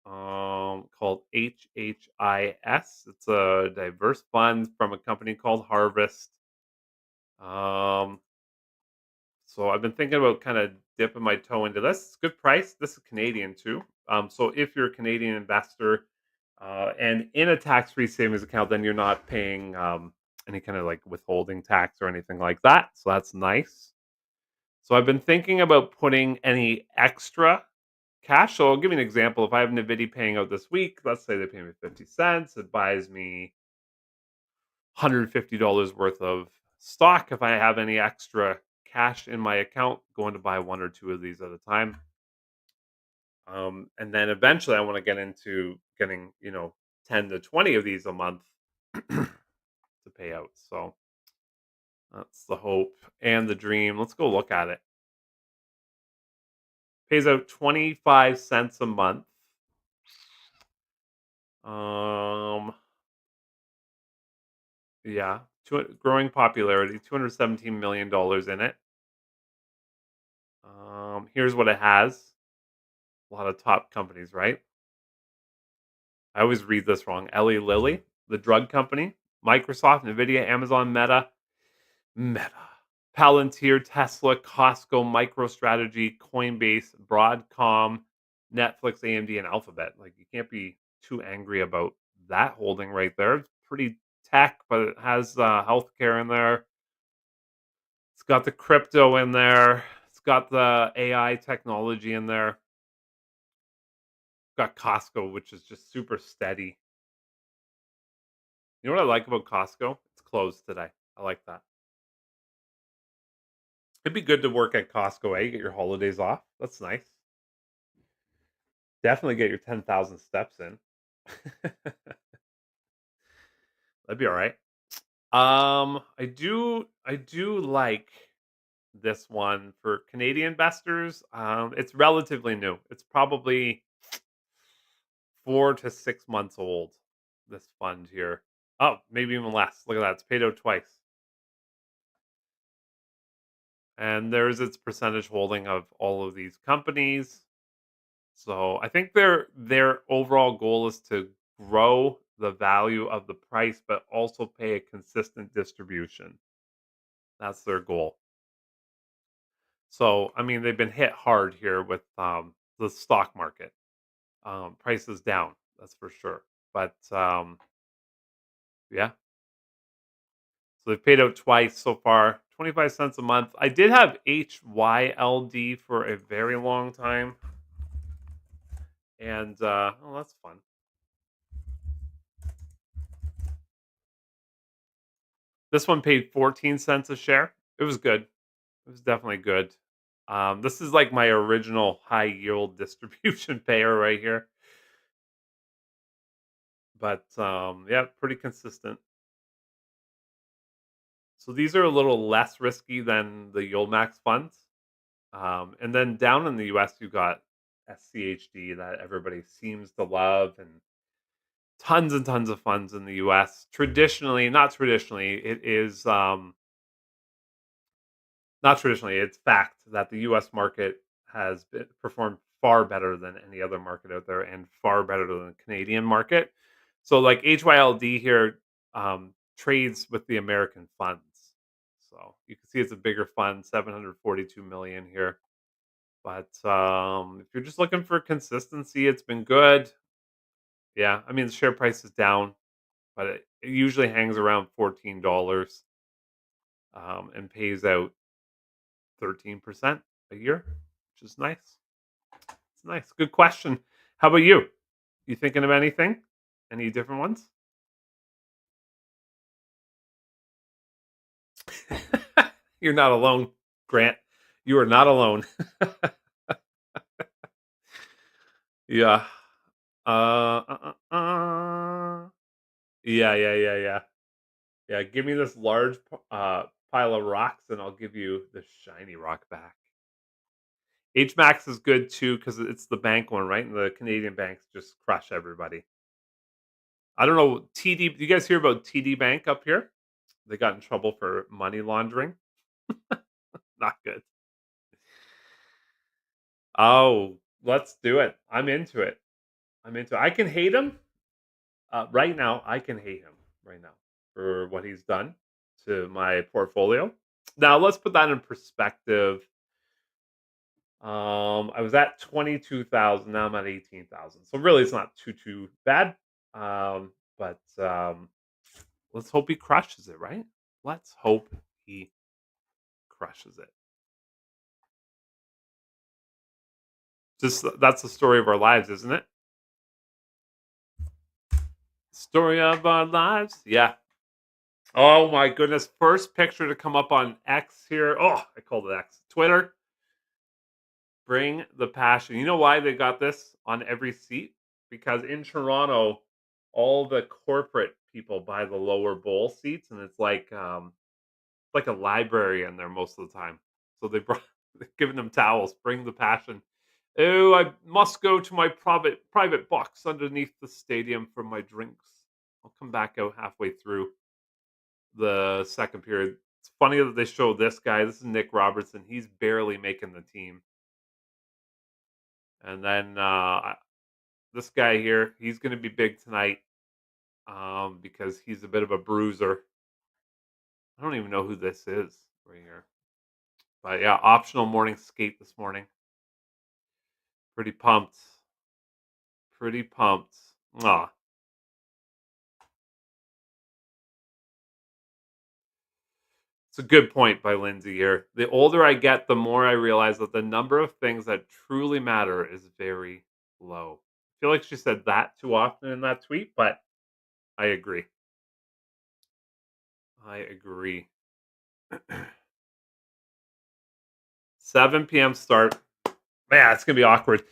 [SPEAKER 1] Called HHIS. It's a diverse fund from a company called Harvest. Um, so I've been thinking about kind of dipping my toe into this. It's a good price. This is Canadian too. So if you're a Canadian investor and in a tax-free savings account, then you're not paying any kind of like withholding tax or anything like that. So that's nice. So I've been thinking about putting any extra cash. So I'll give you an example. If I have NVIDIA paying out this week, let's say they pay me 50 cents, it buys me $150 worth of stock. If I have any extra cash in my account, going to buy one or two of these at a time. And then eventually I want to get into getting, 10 to 20 of these a month to pay out. So that's the hope and the dream. Let's go look at it. Pays out 25 cents a month. Um, yeah, growing popularity, $217 million in it. Here's what it has. A lot of top companies, right? I always read this wrong. Eli Lilly, the drug company, Microsoft, Nvidia, Amazon, Meta, Palantir, Tesla, Costco, MicroStrategy, Coinbase, Broadcom, Netflix, AMD, and Alphabet. Like you can't be too angry about that holding right there. It's pretty tech, but it has healthcare in there. It's got the crypto in there. It's got the AI technology in there. Got Costco, which is just super steady. You know what I like about Costco? It's closed today. I like that. It'd be good to work at Costco, eh? You get your holidays off. That's nice. Definitely get your 10,000 steps in. That'd be all right. I do like this one for Canadian investors. It's relatively new. It's probably 4 to 6 months old. This fund here. Oh, maybe even less. Look at that. It's paid out twice. And there's its percentage holding of all of these companies. So I think their overall goal is to grow the value of the price, but also pay a consistent distribution. That's their goal. So I mean, they've been hit hard here with the stock market. Prices down, that's for sure. But yeah, so they've paid out twice so far, 25 cents a month. I did have HYLD for a very long time, and oh, that's fun. This one paid 14 cents a share. It was good. It was definitely good. This is like my original high yield distribution payer right here. But yeah, pretty consistent. So these are a little less risky than the YieldMax funds. And then down in the US, you got SCHD that everybody seems to love, and tons of funds in the US. Traditionally, not traditionally, it is not traditionally, it's fact that the US market has performed far better than any other market out there and far better than the Canadian market. So, like HYLD here trades with the American funds. So you can see it's a bigger fund, 742 million here. But if you're just looking for consistency, it's been good. Yeah, I mean the share price is down, but it usually hangs around $14 and pays out 13% a year, which is nice. It's nice. Good question. How about you? You thinking of anything? Any different ones? You're not alone, Grant. You are not alone. Yeah. Yeah, yeah, yeah, yeah. Yeah, give me this large pile of rocks, and I'll give you the shiny rock back. HMAX is good too because it's the bank one, right? And the Canadian banks just crush everybody. I don't know, TD. You guys hear about TD Bank up here? They got in trouble for money laundering. Not good. Oh, let's do it. I'm into it. I'm into it. I can hate him right now. I can hate him right now for what he's done to my portfolio. Now let's put that in perspective. I was at 22,000. Now I'm at 18,000. So really, it's not too bad. But let's hope he crushes it. Right? Let's hope he crushes it. Just that's the story of our lives, isn't it? Story of our lives. Yeah. Oh my goodness. First picture to come up on X here. Oh, I called it X. Twitter. Bring the passion. You know why they got this on every seat? Because in Toronto, all the corporate people buy the lower bowl seats, and it's like a library in there most of the time. So they brought they're giving them towels. Bring the passion. Oh, I must go to my private box underneath the stadium for my drinks. I'll come back out halfway through the second period. It's funny that they show this guy. This is Nick Robertson. He's barely making the team. And then this guy here, he's going to be big tonight because he's a bit of a bruiser. I don't even know who this is right here. But yeah, optional morning skate this morning. Pretty pumped. Pretty pumped. Ah, it's a good point by Lindsay here. The older I get, the more I realize that the number of things that truly matter is very low. I feel like she said that too often in that tweet, but I agree. I agree. 7 p.m. start. Man, it's gonna be awkward.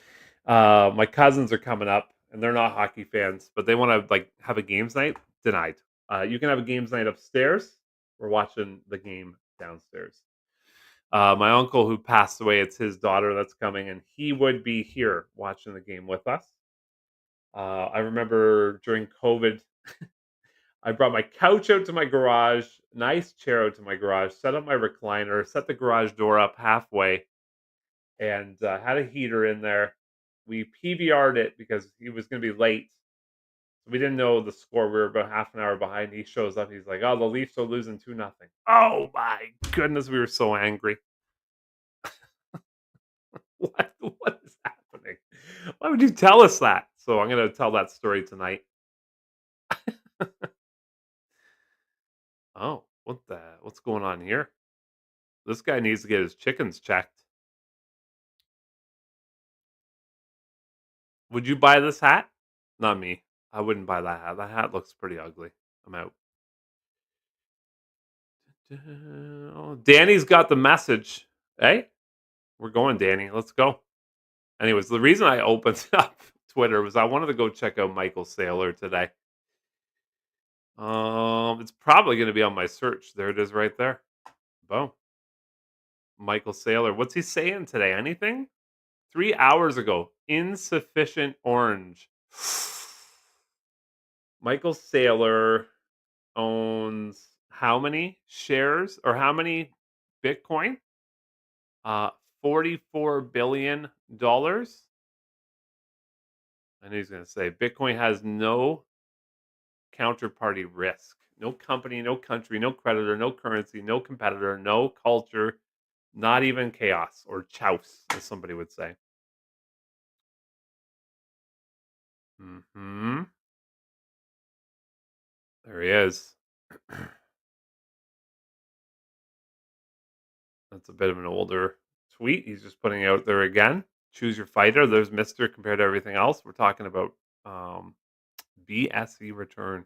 [SPEAKER 1] My cousins are coming up, and they're not hockey fans, but they want to like have a games night. Denied. You can have a games night upstairs. We're watching the game downstairs. My uncle who passed away, it's his daughter that's coming, and he would be here watching the game with us. I remember during COVID, I brought my couch out to my garage, nice chair out to my garage, set up my recliner, set the garage door up halfway, and had a heater in there. We PVR'd it because he was going to be late. We didn't know the score. We were about half an hour behind. He shows up. He's like, "Oh, the Leafs are losing 2-0." Oh my goodness, we were so angry. What is happening? Why would you tell us that? So I'm going to tell that story tonight. Oh, what's going on here? This guy needs to get his chickens checked. Would you buy this hat? Not me. I wouldn't buy that hat. That hat looks pretty ugly. I'm out. Oh, Danny's got the message. Hey, we're going, Danny. Let's go. Anyways, the reason I opened up Twitter was I wanted to go check out Michael Saylor today. It's probably going to be on my search. There it is, right there. Boom. Michael Saylor. What's he saying today? Anything? 3 hours ago. Insufficient orange. Michael Saylor owns how many shares or how many Bitcoin? 44 billion dollars. And he's going to say Bitcoin has no counterparty risk. No company, no country, no creditor, no currency, no competitor, no culture, not even chaos or chouse, as somebody would say. Hmm. There he is. That's a bit of an older tweet. He's just putting it out there again. Choose your fighter. There's Mister compared to everything else. We're talking about um, BSE return.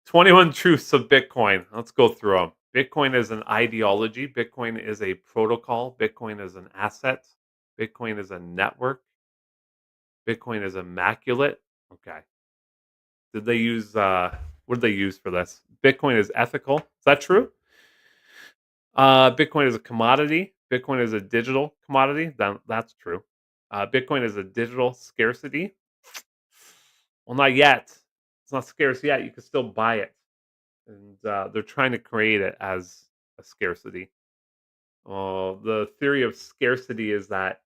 [SPEAKER 1] 21 truths of Bitcoin. Let's go through them. Bitcoin is an ideology. Bitcoin is a protocol. Bitcoin is an asset. Bitcoin is a network. Bitcoin is immaculate. Okay. Did they use what did they use for this? Bitcoin is ethical. Is that true? Bitcoin is a commodity. Bitcoin is a digital commodity. That's true. Bitcoin is a digital scarcity. Well, not yet. It's not scarce yet. You can still buy it, and they're trying to create it as a scarcity. The theory of scarcity is that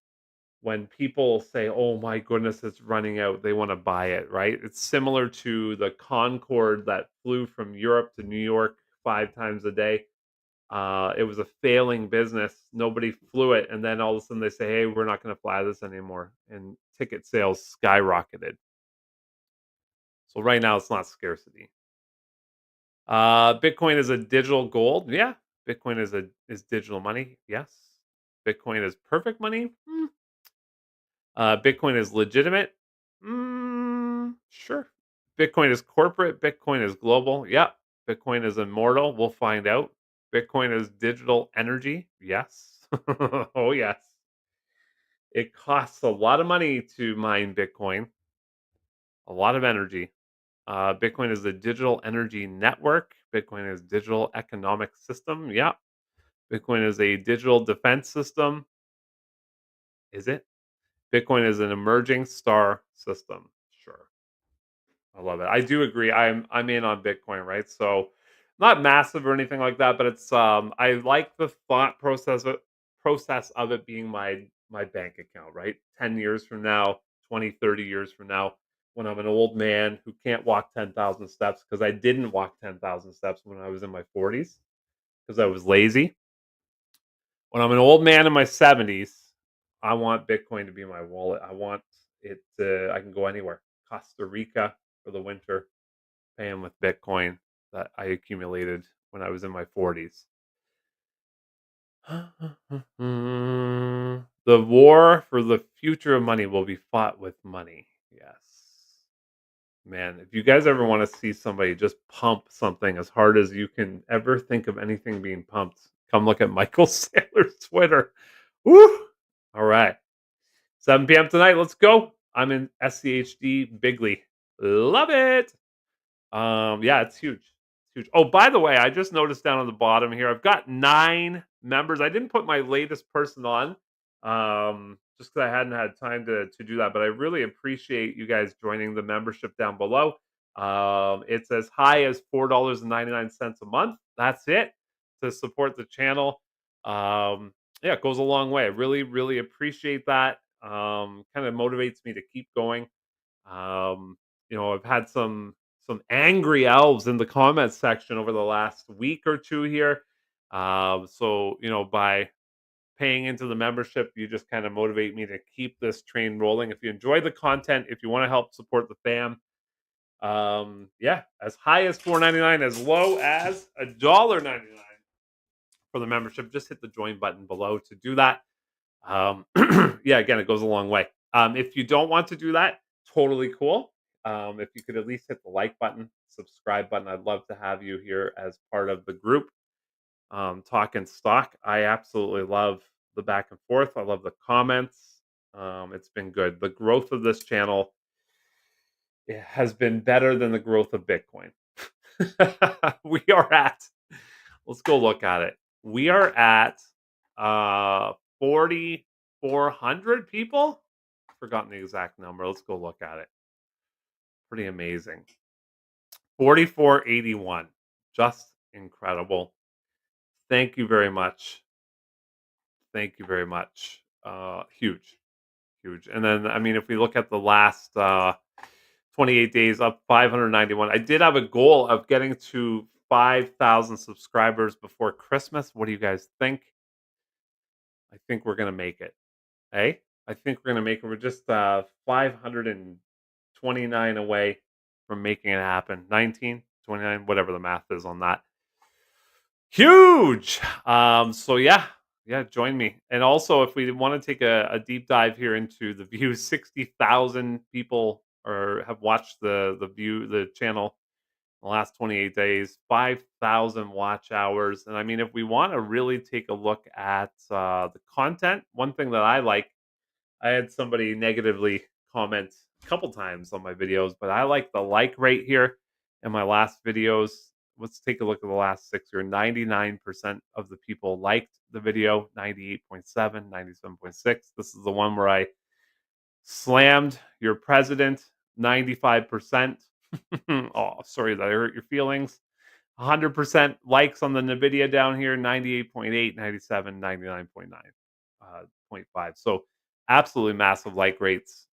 [SPEAKER 1] when people say, "Oh my goodness, it's running out," they want to buy it, right? It's similar to the Concorde that flew from Europe to New York 5 times a day. It was a failing business. Nobody flew it, and then all of a sudden they say, "Hey, we're not going to fly this anymore," and ticket sales skyrocketed. So right now, it's not scarcity. Bitcoin is a digital gold. Yeah, Bitcoin is digital money. Yes, Bitcoin is perfect money. Bitcoin is legitimate. Sure. Bitcoin is corporate. Bitcoin is global. Yep. Bitcoin is immortal. We'll find out. Bitcoin is digital energy. Yes. Oh, yes. It costs a lot of money to mine Bitcoin, a lot of energy. Bitcoin is a digital energy network. Bitcoin is digital economic system. Yeah. Bitcoin is a digital defense system. Is it? Bitcoin is an emerging star system. Sure. I love it. I do agree. I'm in on Bitcoin, right? So not massive or anything like that, but it's I like the thought process of it being my bank account, right? 10 years from now, 20, 30 years from now, when I'm an old man who can't walk 10,000 steps because I didn't walk 10,000 steps when I was in my 40s because I was lazy. When I'm an old man in my 70s, I want Bitcoin to be my wallet. I want it to I can go anywhere. Costa Rica for the winter, paying with Bitcoin that I accumulated when I was in my 40s. The war for the future of money will be fought with money. Yes. Man, if you guys ever want to see somebody just pump something as hard as you can ever think of anything being pumped, come look at Michael Saylor's Twitter. Woo! All right. 7 p.m. tonight. Let's go. I'm in SCHD Bigly. Love it. Yeah, it's huge. It's huge. Oh, by the way, I just noticed down on the bottom here, I've got 9 members. I didn't put my latest person on, just because I hadn't had time to do that. But I really appreciate you guys joining the membership down below. It's as high as $4.99 a month. That's it to support the channel. Yeah, it goes a long way. I really, really appreciate that. Kind of motivates me to keep going. Um, I've had some angry elves in the comments section over the last week or two here. So by paying into the membership, you just kind of motivate me to keep this train rolling. If you enjoy the content, if you want to help support the fam, yeah, as high as $4.99, as low as $1.99 for the membership. Just hit the join button below to do that. Yeah, again, it goes a long way. If you don't want to do that, totally cool. If you could at least hit the like button, subscribe button, I'd love to have you here as part of the group. Talking stock. I absolutely love the back and forth. I love the comments. It's been good. The growth of this channel has been better than the growth of Bitcoin. We are at, let's go look at it. We are at 4,400 people. Forgotten the exact number. Let's go look at it. Pretty amazing. 4,481. Just incredible. Thank you very much. Thank you very much. Huge, huge. And then, I mean, if we look at the last 28 days, up 591. I did have a goal of getting to 5,000 subscribers before Christmas. What do you guys think? I think we're gonna make it. Hey, I think we're gonna make it. We're just 529 away from making it happen. 19, 29, whatever the math is on that. Huge. So yeah, join me. And also, if we want to take a deep dive here into the views, 60,000 people or have watched the channel the last 28 days, 5,000 watch hours. And I mean, if we want to really take a look at the content, one thing that I like, I had somebody negatively comment a couple times on my videos, but I like the like rate here in my last videos. Let's take a look at the last 6 here. 99% of the people liked the video, 98.7, 97.6. This is the one where I slammed your president, 95%. Oh, sorry that I hurt your feelings. 100% likes on the Nvidia down here, 98.8, 97, 99.9, 0.5. So absolutely massive like rates.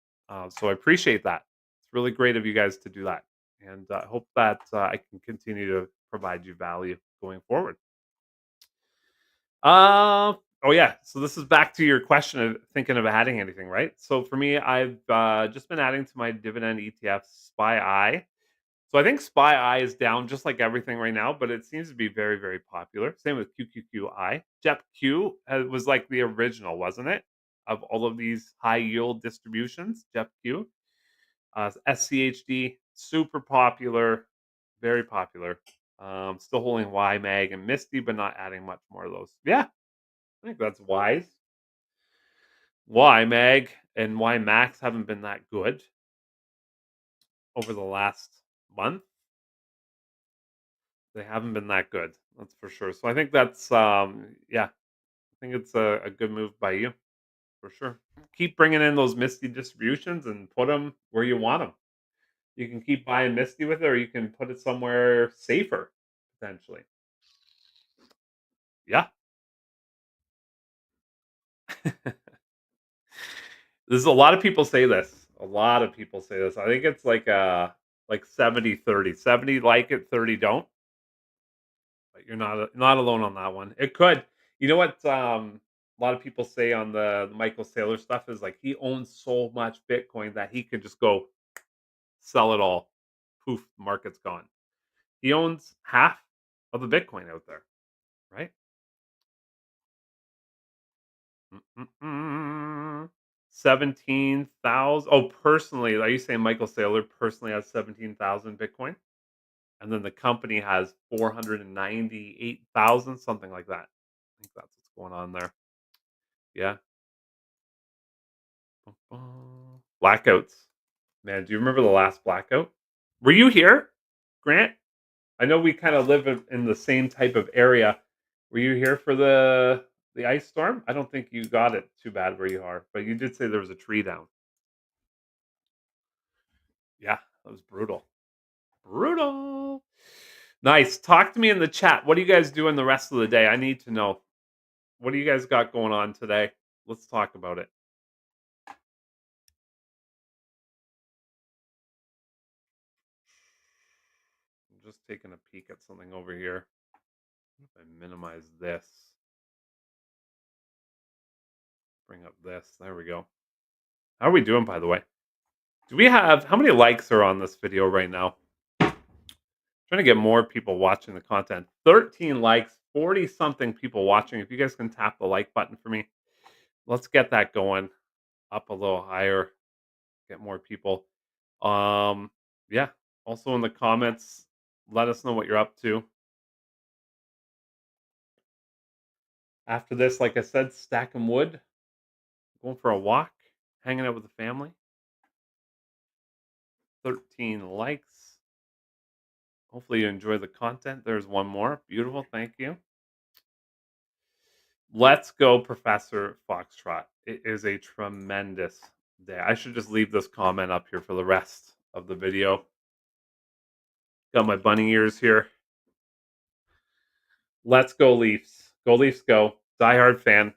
[SPEAKER 1] So I appreciate that. It's really great of you guys to do that. And I hope that I can continue to provide you value going forward. Oh yeah. So this is back to your question of thinking of adding anything, right? So for me, I've just been adding to my dividend ETF SPY. So I think SPY is down just like everything right now, but it seems to be very, very popular. Same with QQQI. JEPQ was like the original, wasn't it? Of all of these high yield distributions, JEPQ. SCHD, super popular, very popular. Still holding YMAG and MSTY, but not adding much more of those. Yeah, I think that's wise. YMAG and YMAX haven't been that good over the last month. They haven't been that good, that's for sure. So I think that's, yeah, I think it's a good move by you, for sure. Keep bringing in those MSTY distributions and put them where you want them. You can keep buying MSTY with it, or you can put it somewhere safer, potentially. Yeah. There's a lot of people say this. A lot of people say this. I think it's like 70-30. 70 like it, 30 don't. But you're not alone on that one. It could. You know what? A lot of people say on the Michael Saylor stuff is like he owns so much Bitcoin that he could just go sell it all. Poof, the market's gone. He owns half of the Bitcoin out there, right? Mm-mm-mm. 17,000. Oh, personally, are you saying Michael Saylor personally has 17,000 Bitcoin? And then the company has 498,000, something like that. I think that's what's going on there. Yeah. Blackouts. Man, do you remember the last blackout? Were you here, Grant? I know we kind of live in the same type of area. Were you here for the ice storm? I don't think you got it too bad where you are, but you did say there was a tree down. Yeah, that was brutal. Brutal. Nice. Talk to me in the chat. What are you guys doing the rest of the day? I need to know. What do you guys got going on today? Let's talk about it. I'm just taking a peek at something over here. If I minimize this, bring up this. There we go. How are we doing, by the way? Do we have how many likes are on this video right now? Trying to get more people watching the content. 13 likes, 40 something people watching. If you guys can tap the like button for me, let's get that going up a little higher. Get more people. Um, yeah. Also in the comments, let us know what you're up to. After this, like I said, stacking wood, going for a walk, hanging out with the family. 13 likes. Hopefully you enjoy the content. There's one more. Beautiful. Thank you. Let's go, Professor Foxtrot. It is a tremendous day. I should just leave this comment up here for the rest of the video. Got my bunny ears here. Let's go, Leafs. Go, Leafs, go. Diehard fan.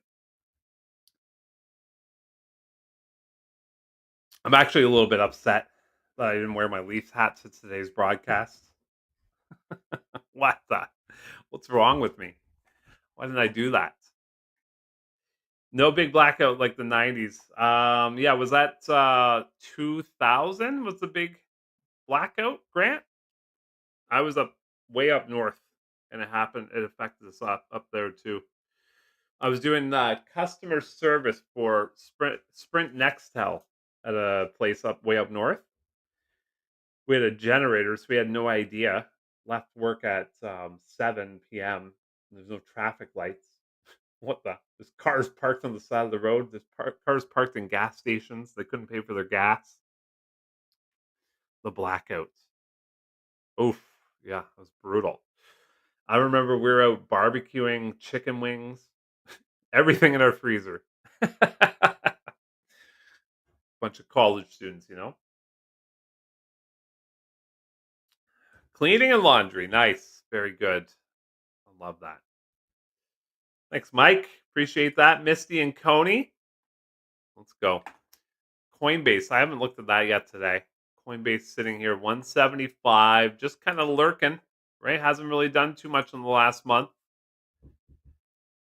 [SPEAKER 1] I'm actually a little bit upset that I didn't wear my Leafs hat to today's broadcast. What the? What's wrong with me? Why didn't I do that? No big blackout like the 90s. Yeah, was that 2000 was the big blackout, Grant? I was up way up north and it affected us up there too. I was doing customer service for Sprint Nextel at a place up way up north. We had a generator, so we had no idea. Left work at 7 p.m. There's no traffic lights. What the? There's cars parked on the side of the road. There's cars parked in gas stations. They couldn't pay for their gas. The blackouts. Oof. Yeah, it was brutal. I remember we were out barbecuing chicken wings, everything in our freezer. Bunch of college students, you know? Cleaning and laundry. Nice. Very good. I love that. Thanks, Mike. Appreciate that. Misty and Coney. Let's go. Coinbase. I haven't looked at that yet today. Coinbase sitting here 175, just kind of lurking, right? Hasn't really done too much in the last month.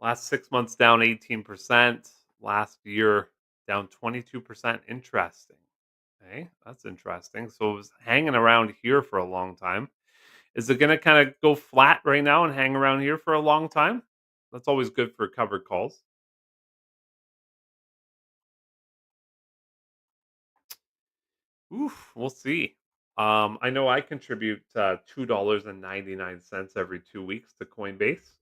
[SPEAKER 1] Last 6 months down 18%. Last year down 22%. Interesting. Okay, that's interesting. So it was hanging around here for a long time. Is it going to kind of go flat right now and hang around here for a long time? That's always good for covered calls. Oof, we'll see. I know I contribute $2.99 every 2 weeks to Coinbase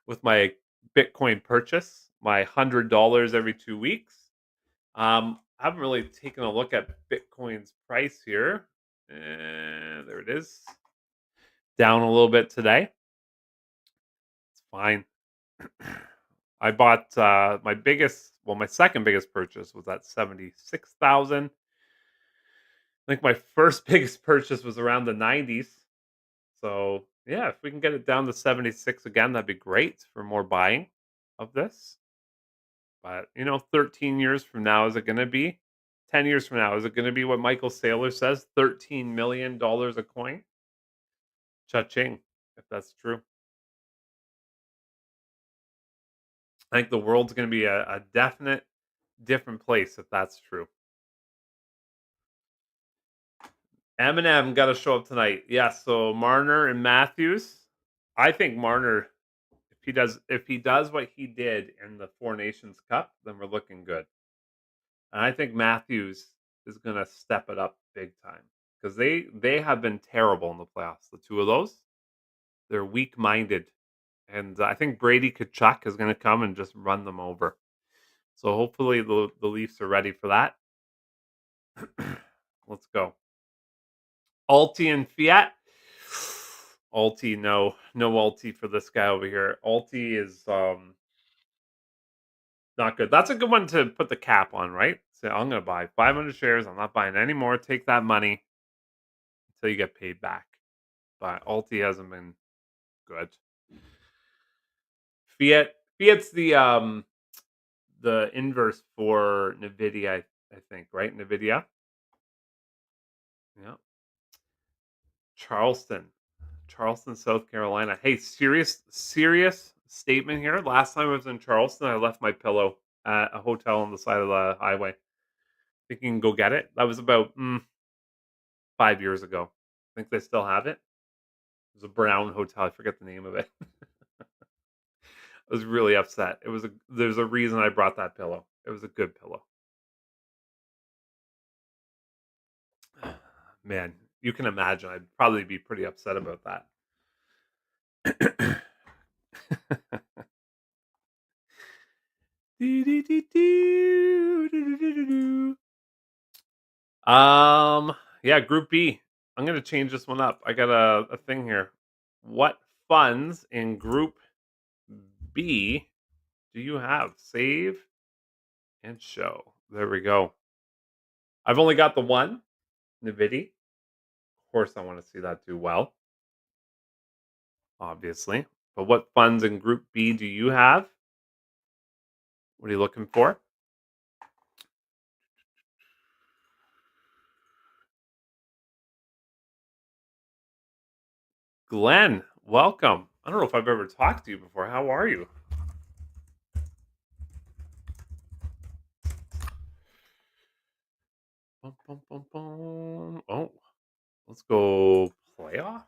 [SPEAKER 1] with my Bitcoin purchase, my $100 every 2 weeks. I haven't really taken a look at Bitcoin's price here. And there it is. Down a little bit today. It's fine. I bought my second biggest purchase was at 76,000. I think my first biggest purchase was around the 90s. So, yeah, if we can get it down to 76 again, that'd be great for more buying of this. But, 13 years from now, is it going to be 10 years from now? Is it going to be what Michael Saylor says, $13 million a coin? Cha-ching, if that's true. I think the world's going to be a definite different place if that's true. Eminem got to show up tonight. Yeah, so Marner and Matthews. I think Marner, if he does what he did in the Four Nations Cup, then we're looking good. And I think Matthews is going to step it up big time because they have been terrible in the playoffs. The two of those, they're weak minded, and I think Brady Kachuk is going to come and just run them over. So hopefully the Leafs are ready for that. Let's go. Alti and Fiat. Alti, no Alti for this guy over here. Alti is not good. That's a good one to put the cap on, right? So I'm gonna buy 500 shares. I'm not buying any more. Take that money until you get paid back. But Alti hasn't been good. Fiat's the inverse for Nvidia, I think, right? Nvidia. Yeah. Charleston. Charleston, South Carolina. Hey, serious statement here. Last time I was in Charleston, I left my pillow at a hotel on the side of the highway. Think you can go get it? That was about 5 years ago. Think they still have it? It was a brown hotel. I forget the name of it. I was really upset. There's a reason I brought that pillow. It was a good pillow. Man, you can imagine. I'd probably be pretty upset about that. Um, yeah, Group B. I'm gonna change this one up. I got a thing here. What funds in Group B do you have? Save and show. There we go. I've only got the one, NVDY. Of course, I want to see that do well, obviously. But what funds in Group B do you have? What are you looking for? Glenn, welcome. I don't know if I've ever talked to you before. How are you? Bum, bum, bum, bum. Oh, let's go playoff.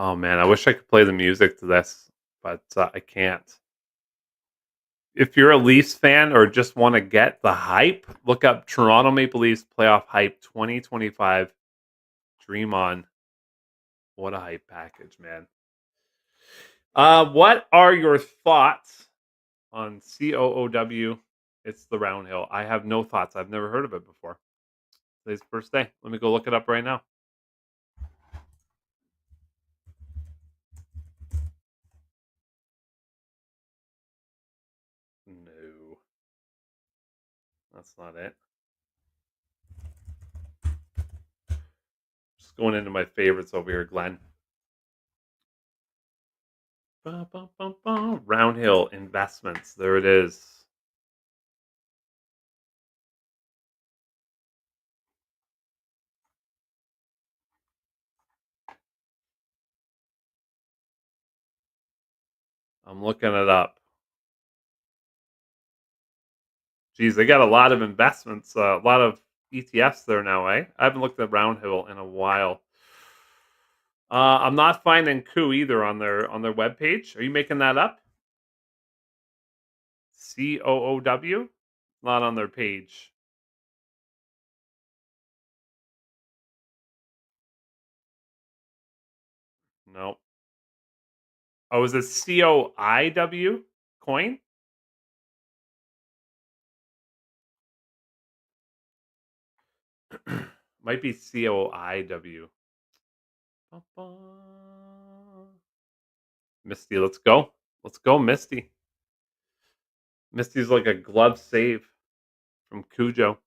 [SPEAKER 1] Oh man, I wish I could play the music to this, but I can't. If you're a Leafs fan or just want to get the hype, look up Toronto Maple Leafs playoff hype 2025. Dream on. What a hype package, man. What are your thoughts on COOW? It's the round hill. I have no thoughts. I've never heard of it before. Today's the first day. Let me go look it up right now. No, that's not it. Just going into my favorites over here, Glenn. Ba, ba, ba, ba. Round Hill Investments. There it is. I'm looking it up. Geez, they got a lot of investments, a lot of ETFs there now, eh? I haven't looked at Round Hill in a while. I'm not finding Coup either on their webpage. Are you making that up? COOW? Not on their page. No. Oh, is it COIW coin? Might be COIW. Misty, let's go. Let's go, Misty. Misty's like a glove save from Cujo.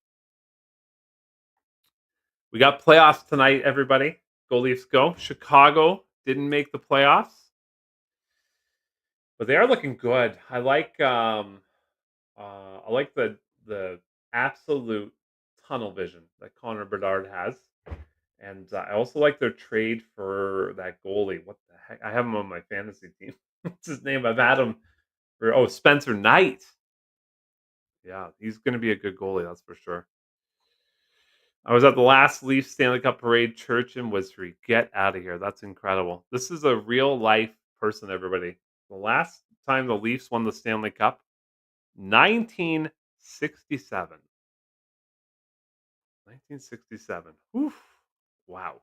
[SPEAKER 1] We got playoffs tonight, everybody. Go Leafs, go. Chicago didn't make the playoffs, but they are looking good. I like the absolute tunnel vision that Connor Bedard has, and I also like their trade for that goalie. What the heck? I have him on my fantasy team. What's his name? I've had him for Spencer Knight. Yeah, he's going to be a good goalie, that's for sure. I was at the last Leafs Stanley Cup parade, church in Wizard. Get out of here. That's incredible. This is a real life person, everybody. The last time the Leafs won the Stanley Cup, 1967. 1967. Oof. Wow.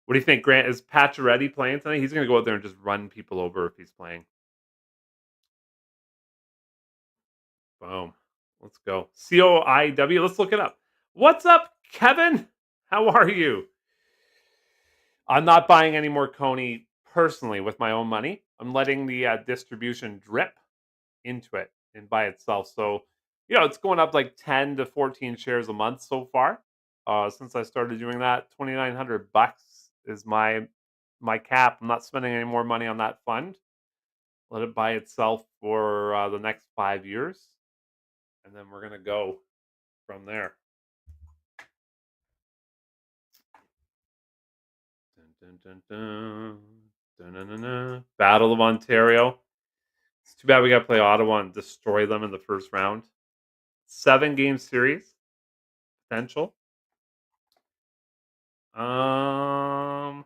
[SPEAKER 1] What do you think, Grant? Is Pacioretty playing tonight? He's going to go out there and just run people over if he's playing. Boom. Let's go. COIW. Let's look it up. What's up, Kevin? How are you? I'm not buying any more CONY personally with my own money. I'm letting the distribution drip into it and by itself. So, it's going up like 10 to 14 shares a month so far. Since I started doing that, $2,900 is my cap. I'm not spending any more money on that fund. Let it buy itself for the next 5 years, and then we're gonna go from there. Dun, dun, dun, dun. Dun, dun, dun, dun. Battle of Ontario. It's too bad we got to play Ottawa and destroy them in the first round. 7-game series potential. Um,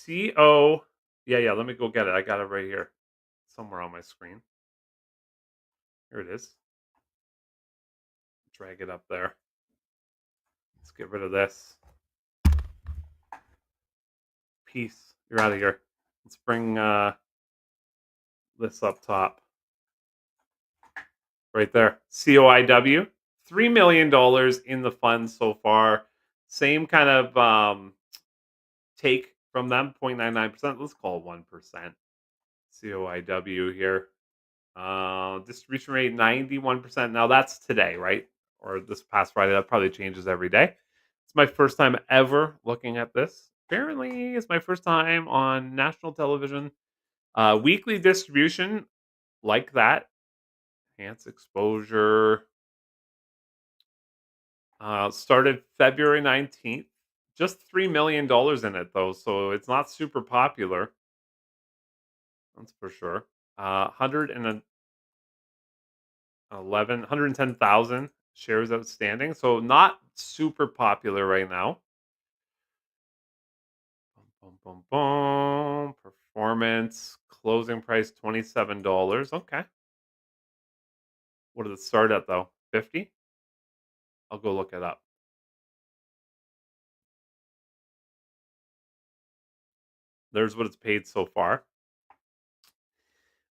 [SPEAKER 1] CO. Yeah. Let me go get it. I got it right here, somewhere on my screen. Here it is. Drag it up there. Let's get rid of this. Peace. You're out of here. Let's bring this up top. Right there. COIW. $3 million in the fund so far. Same kind of take from them, 0.99%. Let's call it 1%. COIW here. Distribution rate 91%. Now that's today, right? Or this past Friday. That probably changes every day. It's my first time ever looking at this. Apparently, it's my first time on national television. Weekly distribution like that. Enhance exposure. Started February 19th. Just $3 million in it though, so it's not super popular. That's for sure. 110,000 shares outstanding, so not super popular right now. Boom, boom, boom. Performance closing price $27. Okay. What did it start at though? 50? I'll go look it up. There's what it's paid so far.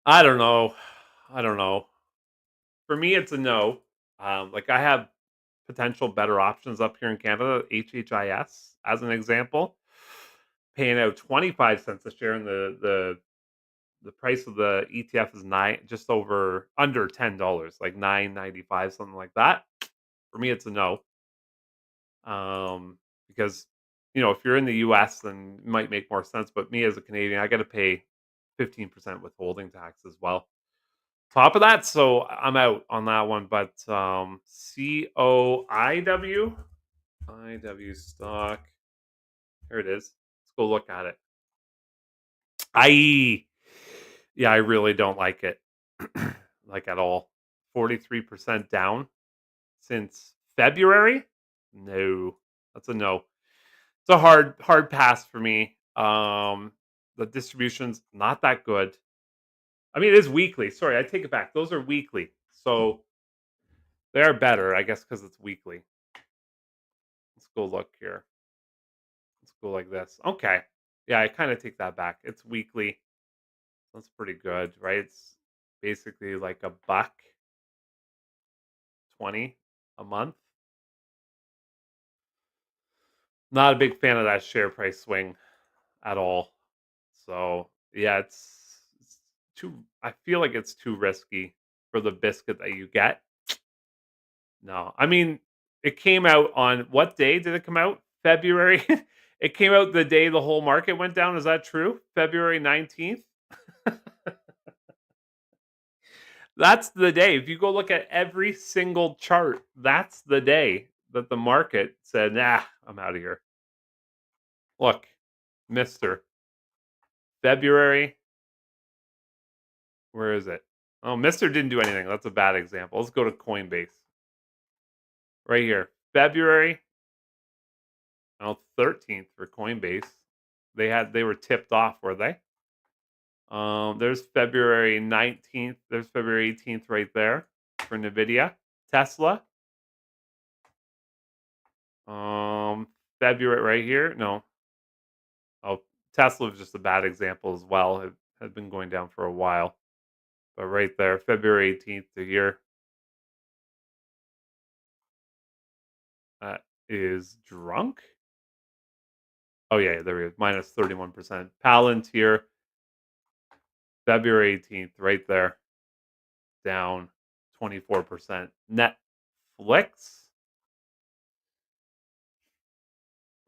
[SPEAKER 1] I don't know. I don't know. For me, it's a no. Like I have potential better options up here in Canada. HHIS, as an example, paying out 25 cents a share, and the price of the ETF is just over under $10, like 9.95, something like that. For me, it's a no. Because if you're in the US, then it might make more sense. But me as a Canadian, I got to pay 15% withholding tax as well. Top of that, so I'm out on that one. But COIW stock. Here it is. Let's go look at it. I Yeah, I really don't like it, like at all. 43% down since February. No, that's a no. It's a hard pass for me. The distribution's not that good. I mean, it is weekly. Sorry, I take it back. Those are weekly, so they are better, I guess, because it's weekly. Let's go look here. Let's go like this. Okay, yeah, I kind of take that back. It's weekly. That's pretty good, right? It's basically like a buck 20 a month. Not a big fan of that share price swing at all. So yeah, it's too. I feel like it's too risky for the biscuit that you get. No, I mean, it came out on what day did it come out? February. It came out the day the whole market went down. Is that true? February 19th. That's the day. If you go look at every single chart, that's the day that the market said, "Nah, I'm out of here." Look, Mister February. Where is it? Oh, Mister didn't do anything. That's a bad example. Let's go to Coinbase right here. February 13th for Coinbase. They were tipped off, were they? There's February 19th. There's February 18th right there for Nvidia. Tesla. February right here. No. Oh, Tesla was just a bad example as well. It had been going down for a while. But right there, February 18th to here. Is drunk. Oh yeah, there we go. Minus 31%. Palantir, February 18th, right there, down 24%. Netflix,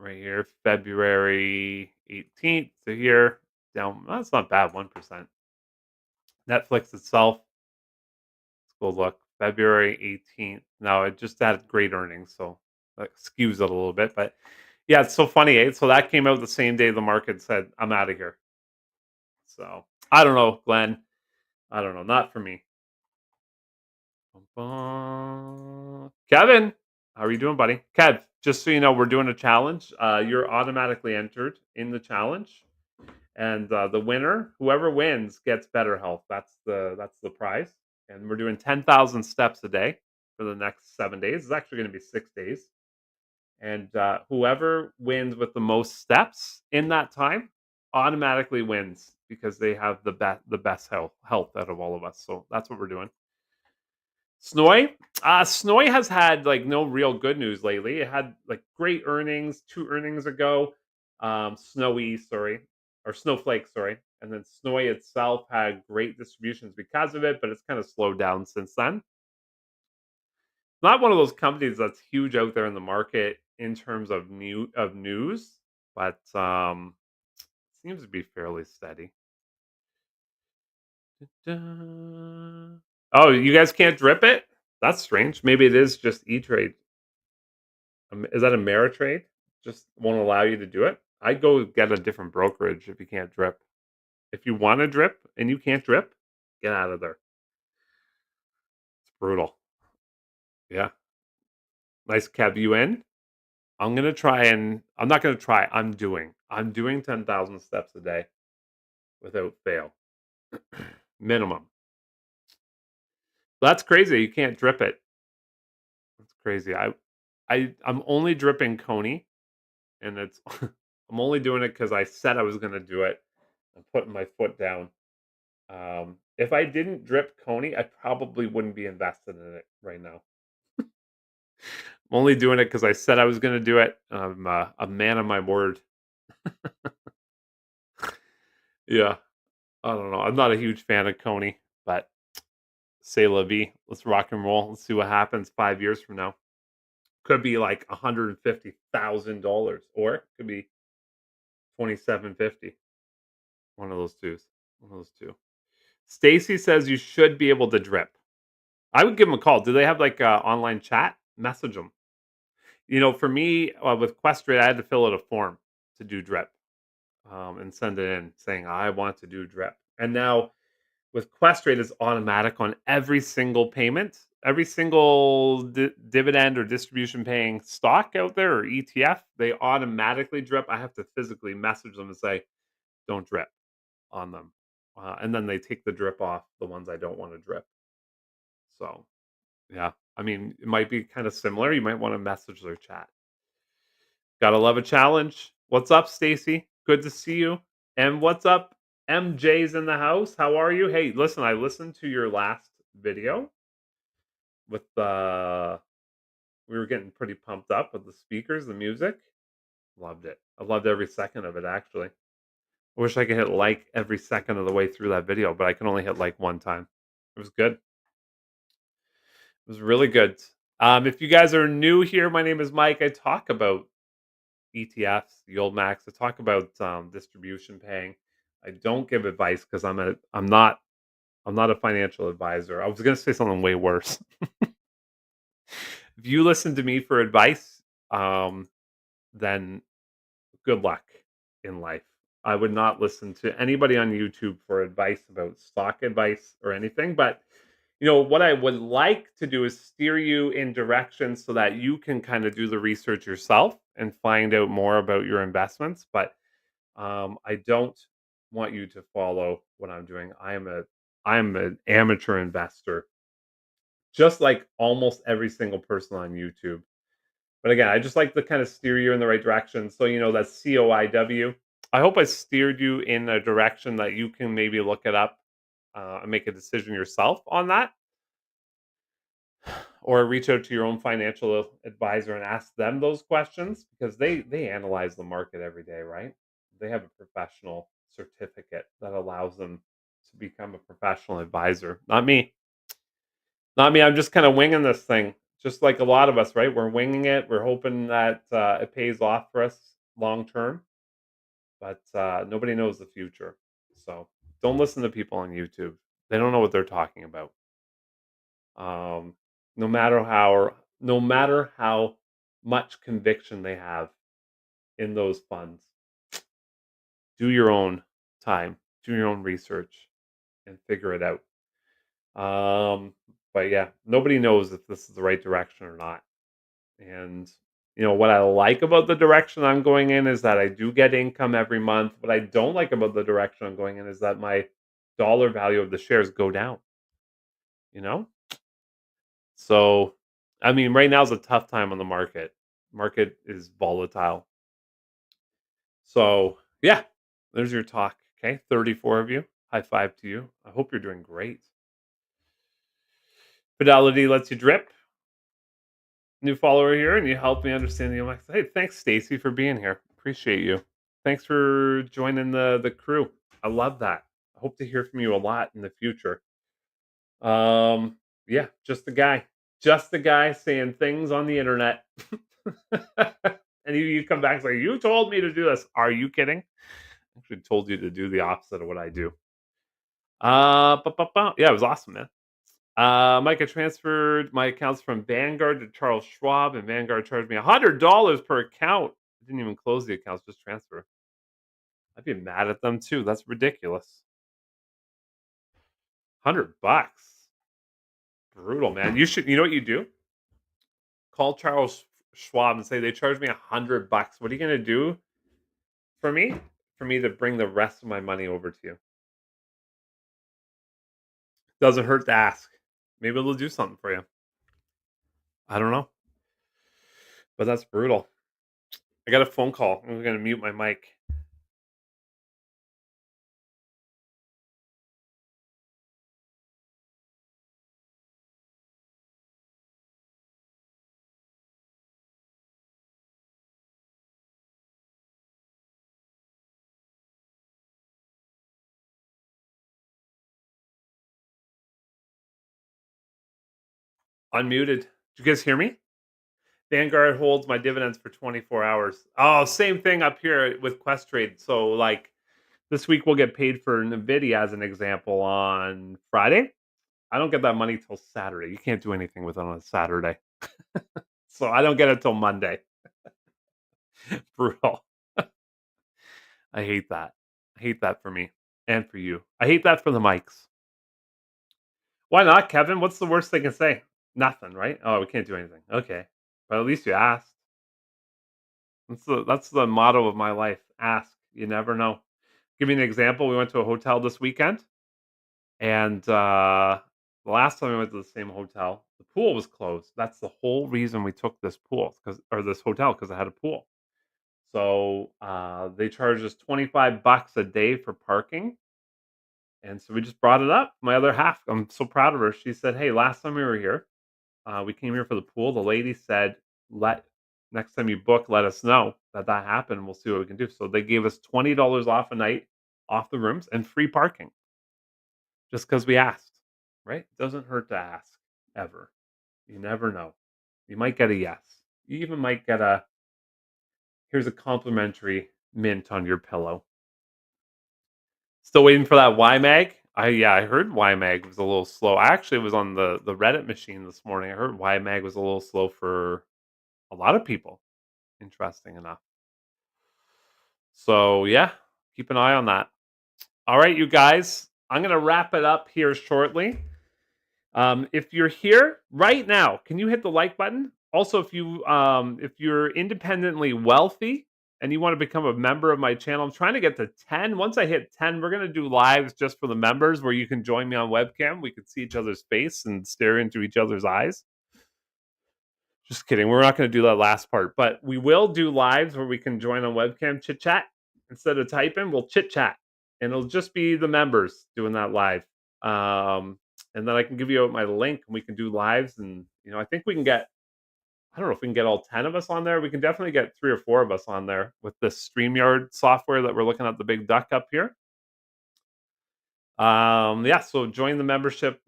[SPEAKER 1] right here, February 18th to here, down. That's not bad, 1%. Netflix itself, let's go look. February 18th. Now it just had great earnings, so that skews it a little bit. But yeah, it's so funny. So that came out the same day the market said, I'm out of here. So I don't know, Glenn. I don't know. Not for me. Kevin, how are you doing, buddy? Kev, just so you know, we're doing a challenge. You're automatically entered in the challenge, and the winner, whoever wins, gets better health. That's the prize. And we're doing 10,000 steps a day for the next 7 days. It's actually going to be 6 days, and whoever wins with the most steps in that time automatically wins because they have the best health out of all of us. So that's what we're doing. Snoy? Snoy has had, like, no real good news lately. It had, like, great earnings 2 earnings ago. Snowy, sorry, or Snowflake, sorry, and then Snoy itself had great distributions because of it, but it's kinda slowed down since then. Not one of those companies that's huge out there in the market in terms of news, but, seems to be fairly steady. Oh, you guys can't drip it? That's strange. Maybe it is just E-Trade. Is that Ameritrade? Just won't allow you to do it? I'd go get a different brokerage if you can't drip. If you wanna drip and you can't drip, get out of there. It's brutal. Yeah. Nice Kev, you in? I'm not gonna try, I'm doing. I'm doing 10,000 steps a day without fail, minimum. That's crazy. You can't drip it. That's crazy. I'm only dripping CONY, and it's I'm only doing it because I said I was going to do it. I'm putting my foot down. If I didn't drip CONY, I probably wouldn't be invested in it right now. I'm only doing it because I said I was going to do it. I'm a man of my word. Yeah, I don't know. I'm not a huge fan of CONY, but say la vie. Let's rock and roll. Let's see what happens 5 years from now. Could be like $150,000, or it could be 2750. One of those twos. One of those two. Stacy says you should be able to drip. I would give them a call. Do they have like online chat? Message them. For me with Questrade, I had to fill out a form to do drip and send it in saying I want to do drip. And now with Questrade, it's automatic on every single payment, every single dividend or distribution paying stock out there or ETF. They automatically drip. I have to physically message them and say, "Don't drip on them," and then they take the drip off the ones I don't want to drip. So yeah, I mean, it might be kind of similar. You might want to message their chat. Gotta love a challenge. What's up, Stacy? Good to see you. And what's up, MJ's in the house? How are you? Hey, listen, I listened to your last video with the we were getting pretty pumped up with the speakers, the music. Loved it. I loved every second of it actually. I wish I could hit like every second of the way through that video, but I can only hit like one time. It was good. It was really good. If you guys are new here, my name is Mike. I talk about ETFs, YieldMax. I talk about distribution paying. I don't give advice because I'm not a financial advisor. I was going to say something way worse. If you listen to me for advice, then good luck in life. I would not listen to anybody on YouTube for advice about stock advice or anything. But what I would like to do is steer you in directions so that you can kind of do the research yourself and find out more about your investments. But I don't want you to follow what I'm doing. I am an amateur investor, just like almost every single person on YouTube. But again, I just like to kind of steer you in the right direction. So that's COIW. I hope I steered you in a direction that you can maybe look it up and make a decision yourself on that, or reach out to your own financial advisor and ask them those questions because they analyze the market every day, right? They have a professional certificate that allows them to become a professional advisor. Not me. Not me. I'm just kind of winging this thing, just like a lot of us, right? We're winging it. We're hoping that it pays off for us long term, but nobody knows the future. So don't listen to people on YouTube. They don't know what they're talking about. Um, no matter how much conviction they have in those funds, do your own time, do your own research, and figure it out. But yeah, nobody knows if this is the right direction or not. And what I like about the direction I'm going in is that I do get income every month. What I don't like about the direction I'm going in is that my dollar value of the shares go down. You know, so I mean, right now is a tough time on the market. Market is volatile. So yeah, there's your talk. Okay, 34 of you. High five to you. I hope you're doing great. Fidelity lets you drip. New follower here, and you helped me understand the OMX. Hey, thanks, Stacy, for being here. Appreciate you. Thanks for joining the crew. I love that. I hope to hear from you a lot in the future. Um, yeah, just the guy saying things on the internet, and you come back and say, "You told me to do this." Are you kidding? I actually told you to do the opposite of what I do. Yeah, it was awesome, man. Mike, I transferred my accounts from Vanguard to Charles Schwab, and Vanguard charged me $100 per account. I didn't even close the accounts, just transfer. I'd be mad at them too. That's ridiculous. $100, brutal, man. You should. You know what you do? Call Charles Schwab and say they charged me $100. What are you gonna do? For me, to bring the rest of my money over to you. Doesn't hurt to ask. Maybe it'll do something for you. I don't know, but that's brutal. I got a phone call. I'm gonna mute my mic. Unmuted. Did you guys hear me? Vanguard holds my dividends for 24 hours. Oh, same thing up here with Quest Trade. So, like, this week we'll get paid for Nvidia as an example on Friday. I don't get that money till Saturday. You can't do anything with it on a Saturday. So I don't get it till Monday. Brutal. I hate that. I hate that for me and for you. I hate that for the mics. Why not, Kevin? What's the worst they can say? Nothing, right? Oh, we can't do anything. Okay. But at least you asked. That's the motto of my life. Ask. You never know. Give you an example. We went to a hotel this weekend, and the last time we went to the same hotel, the pool was closed. That's the whole reason we took this pool this hotel because it had a pool. So they charged us $25 a day for parking, and so we just brought it up. My other half, I'm so proud of her. She said, "Hey, last time we were here, we came here for the pool. The lady said, let next time you book, let us know that happened. We'll see what we can do." So they gave us $20 off a night, off the rooms, and free parking just because we asked. Right? Doesn't hurt to ask ever. You never know. You might get a yes. You even might get a here's a complimentary mint on your pillow. Still waiting for that YMAG. I heard YMAG was a little slow. I actually was on the Reddit machine this morning. I heard YMAG was a little slow for a lot of people. Interesting enough. So yeah, keep an eye on that. All right, you guys. I'm gonna wrap it up here shortly. If you're here right now, can you hit the like button? Also, if you're independently wealthy and you want to become a member of my channel, I'm trying to get to 10. Once I hit 10, we're gonna do lives just for the members where you can join me on webcam. We can see each other's face and stare into each other's eyes. Just kidding. We're not going to do that last part, but we will do lives where we can join on webcam chit chat instead of typing. We'll chit chat, and it'll just be the members doing that live. And then I can give you my link, and we can do lives. And I think we can get. I don't know if we can get all 10 of us on there. We can definitely get 3 or 4 of us on there with this StreamYard software that we're looking at the big duck up here. Yeah, so join the membership,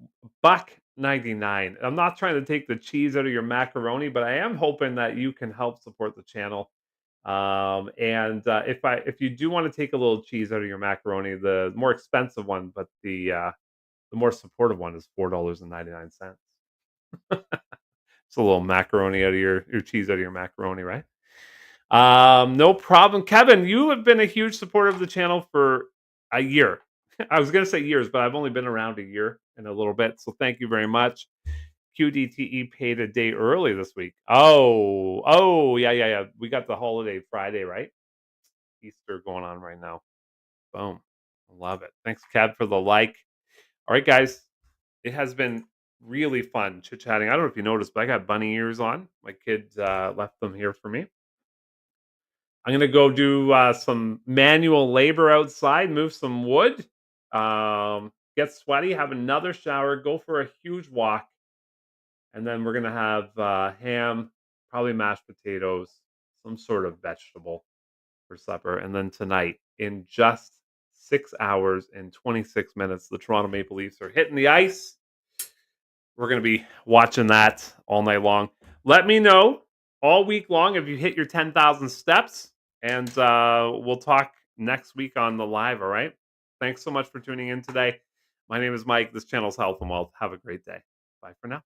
[SPEAKER 1] $1.99. I'm not trying to take the cheese out of your macaroni, but I am hoping that you can help support the channel. And if you do want to take a little cheese out of your macaroni, the more expensive one, but the more supportive one is $4.99. It's a little macaroni out of your cheese out of your macaroni, right? No problem. Kevin, you have been a huge supporter of the channel for a year. I was going to say years, but I've only been around a year and a little bit. So thank you very much. QDTE paid a day early this week. Oh, yeah. We got the holiday Friday, right? Easter going on right now. Boom. Love it. Thanks, Kev, for the like. All right, guys. It has been really fun chit chatting. I don't know if you noticed, but I got bunny ears on. My kids left them here for me. I'm gonna go do some manual labor outside, move some wood, get sweaty, have another shower, go for a huge walk, and then we're gonna have ham, probably mashed potatoes, some sort of vegetable for supper, and then tonight, in just 6 hours and 26 minutes, the Toronto Maple Leafs are hitting the ice. We're going to be watching that all night long. Let me know all week long if you hit your 10,000 steps, and we'll talk next week on the live. All right. Thanks so much for tuning in today. My name is Mike. This channel's Health and Wealth. Have a great day. Bye for now.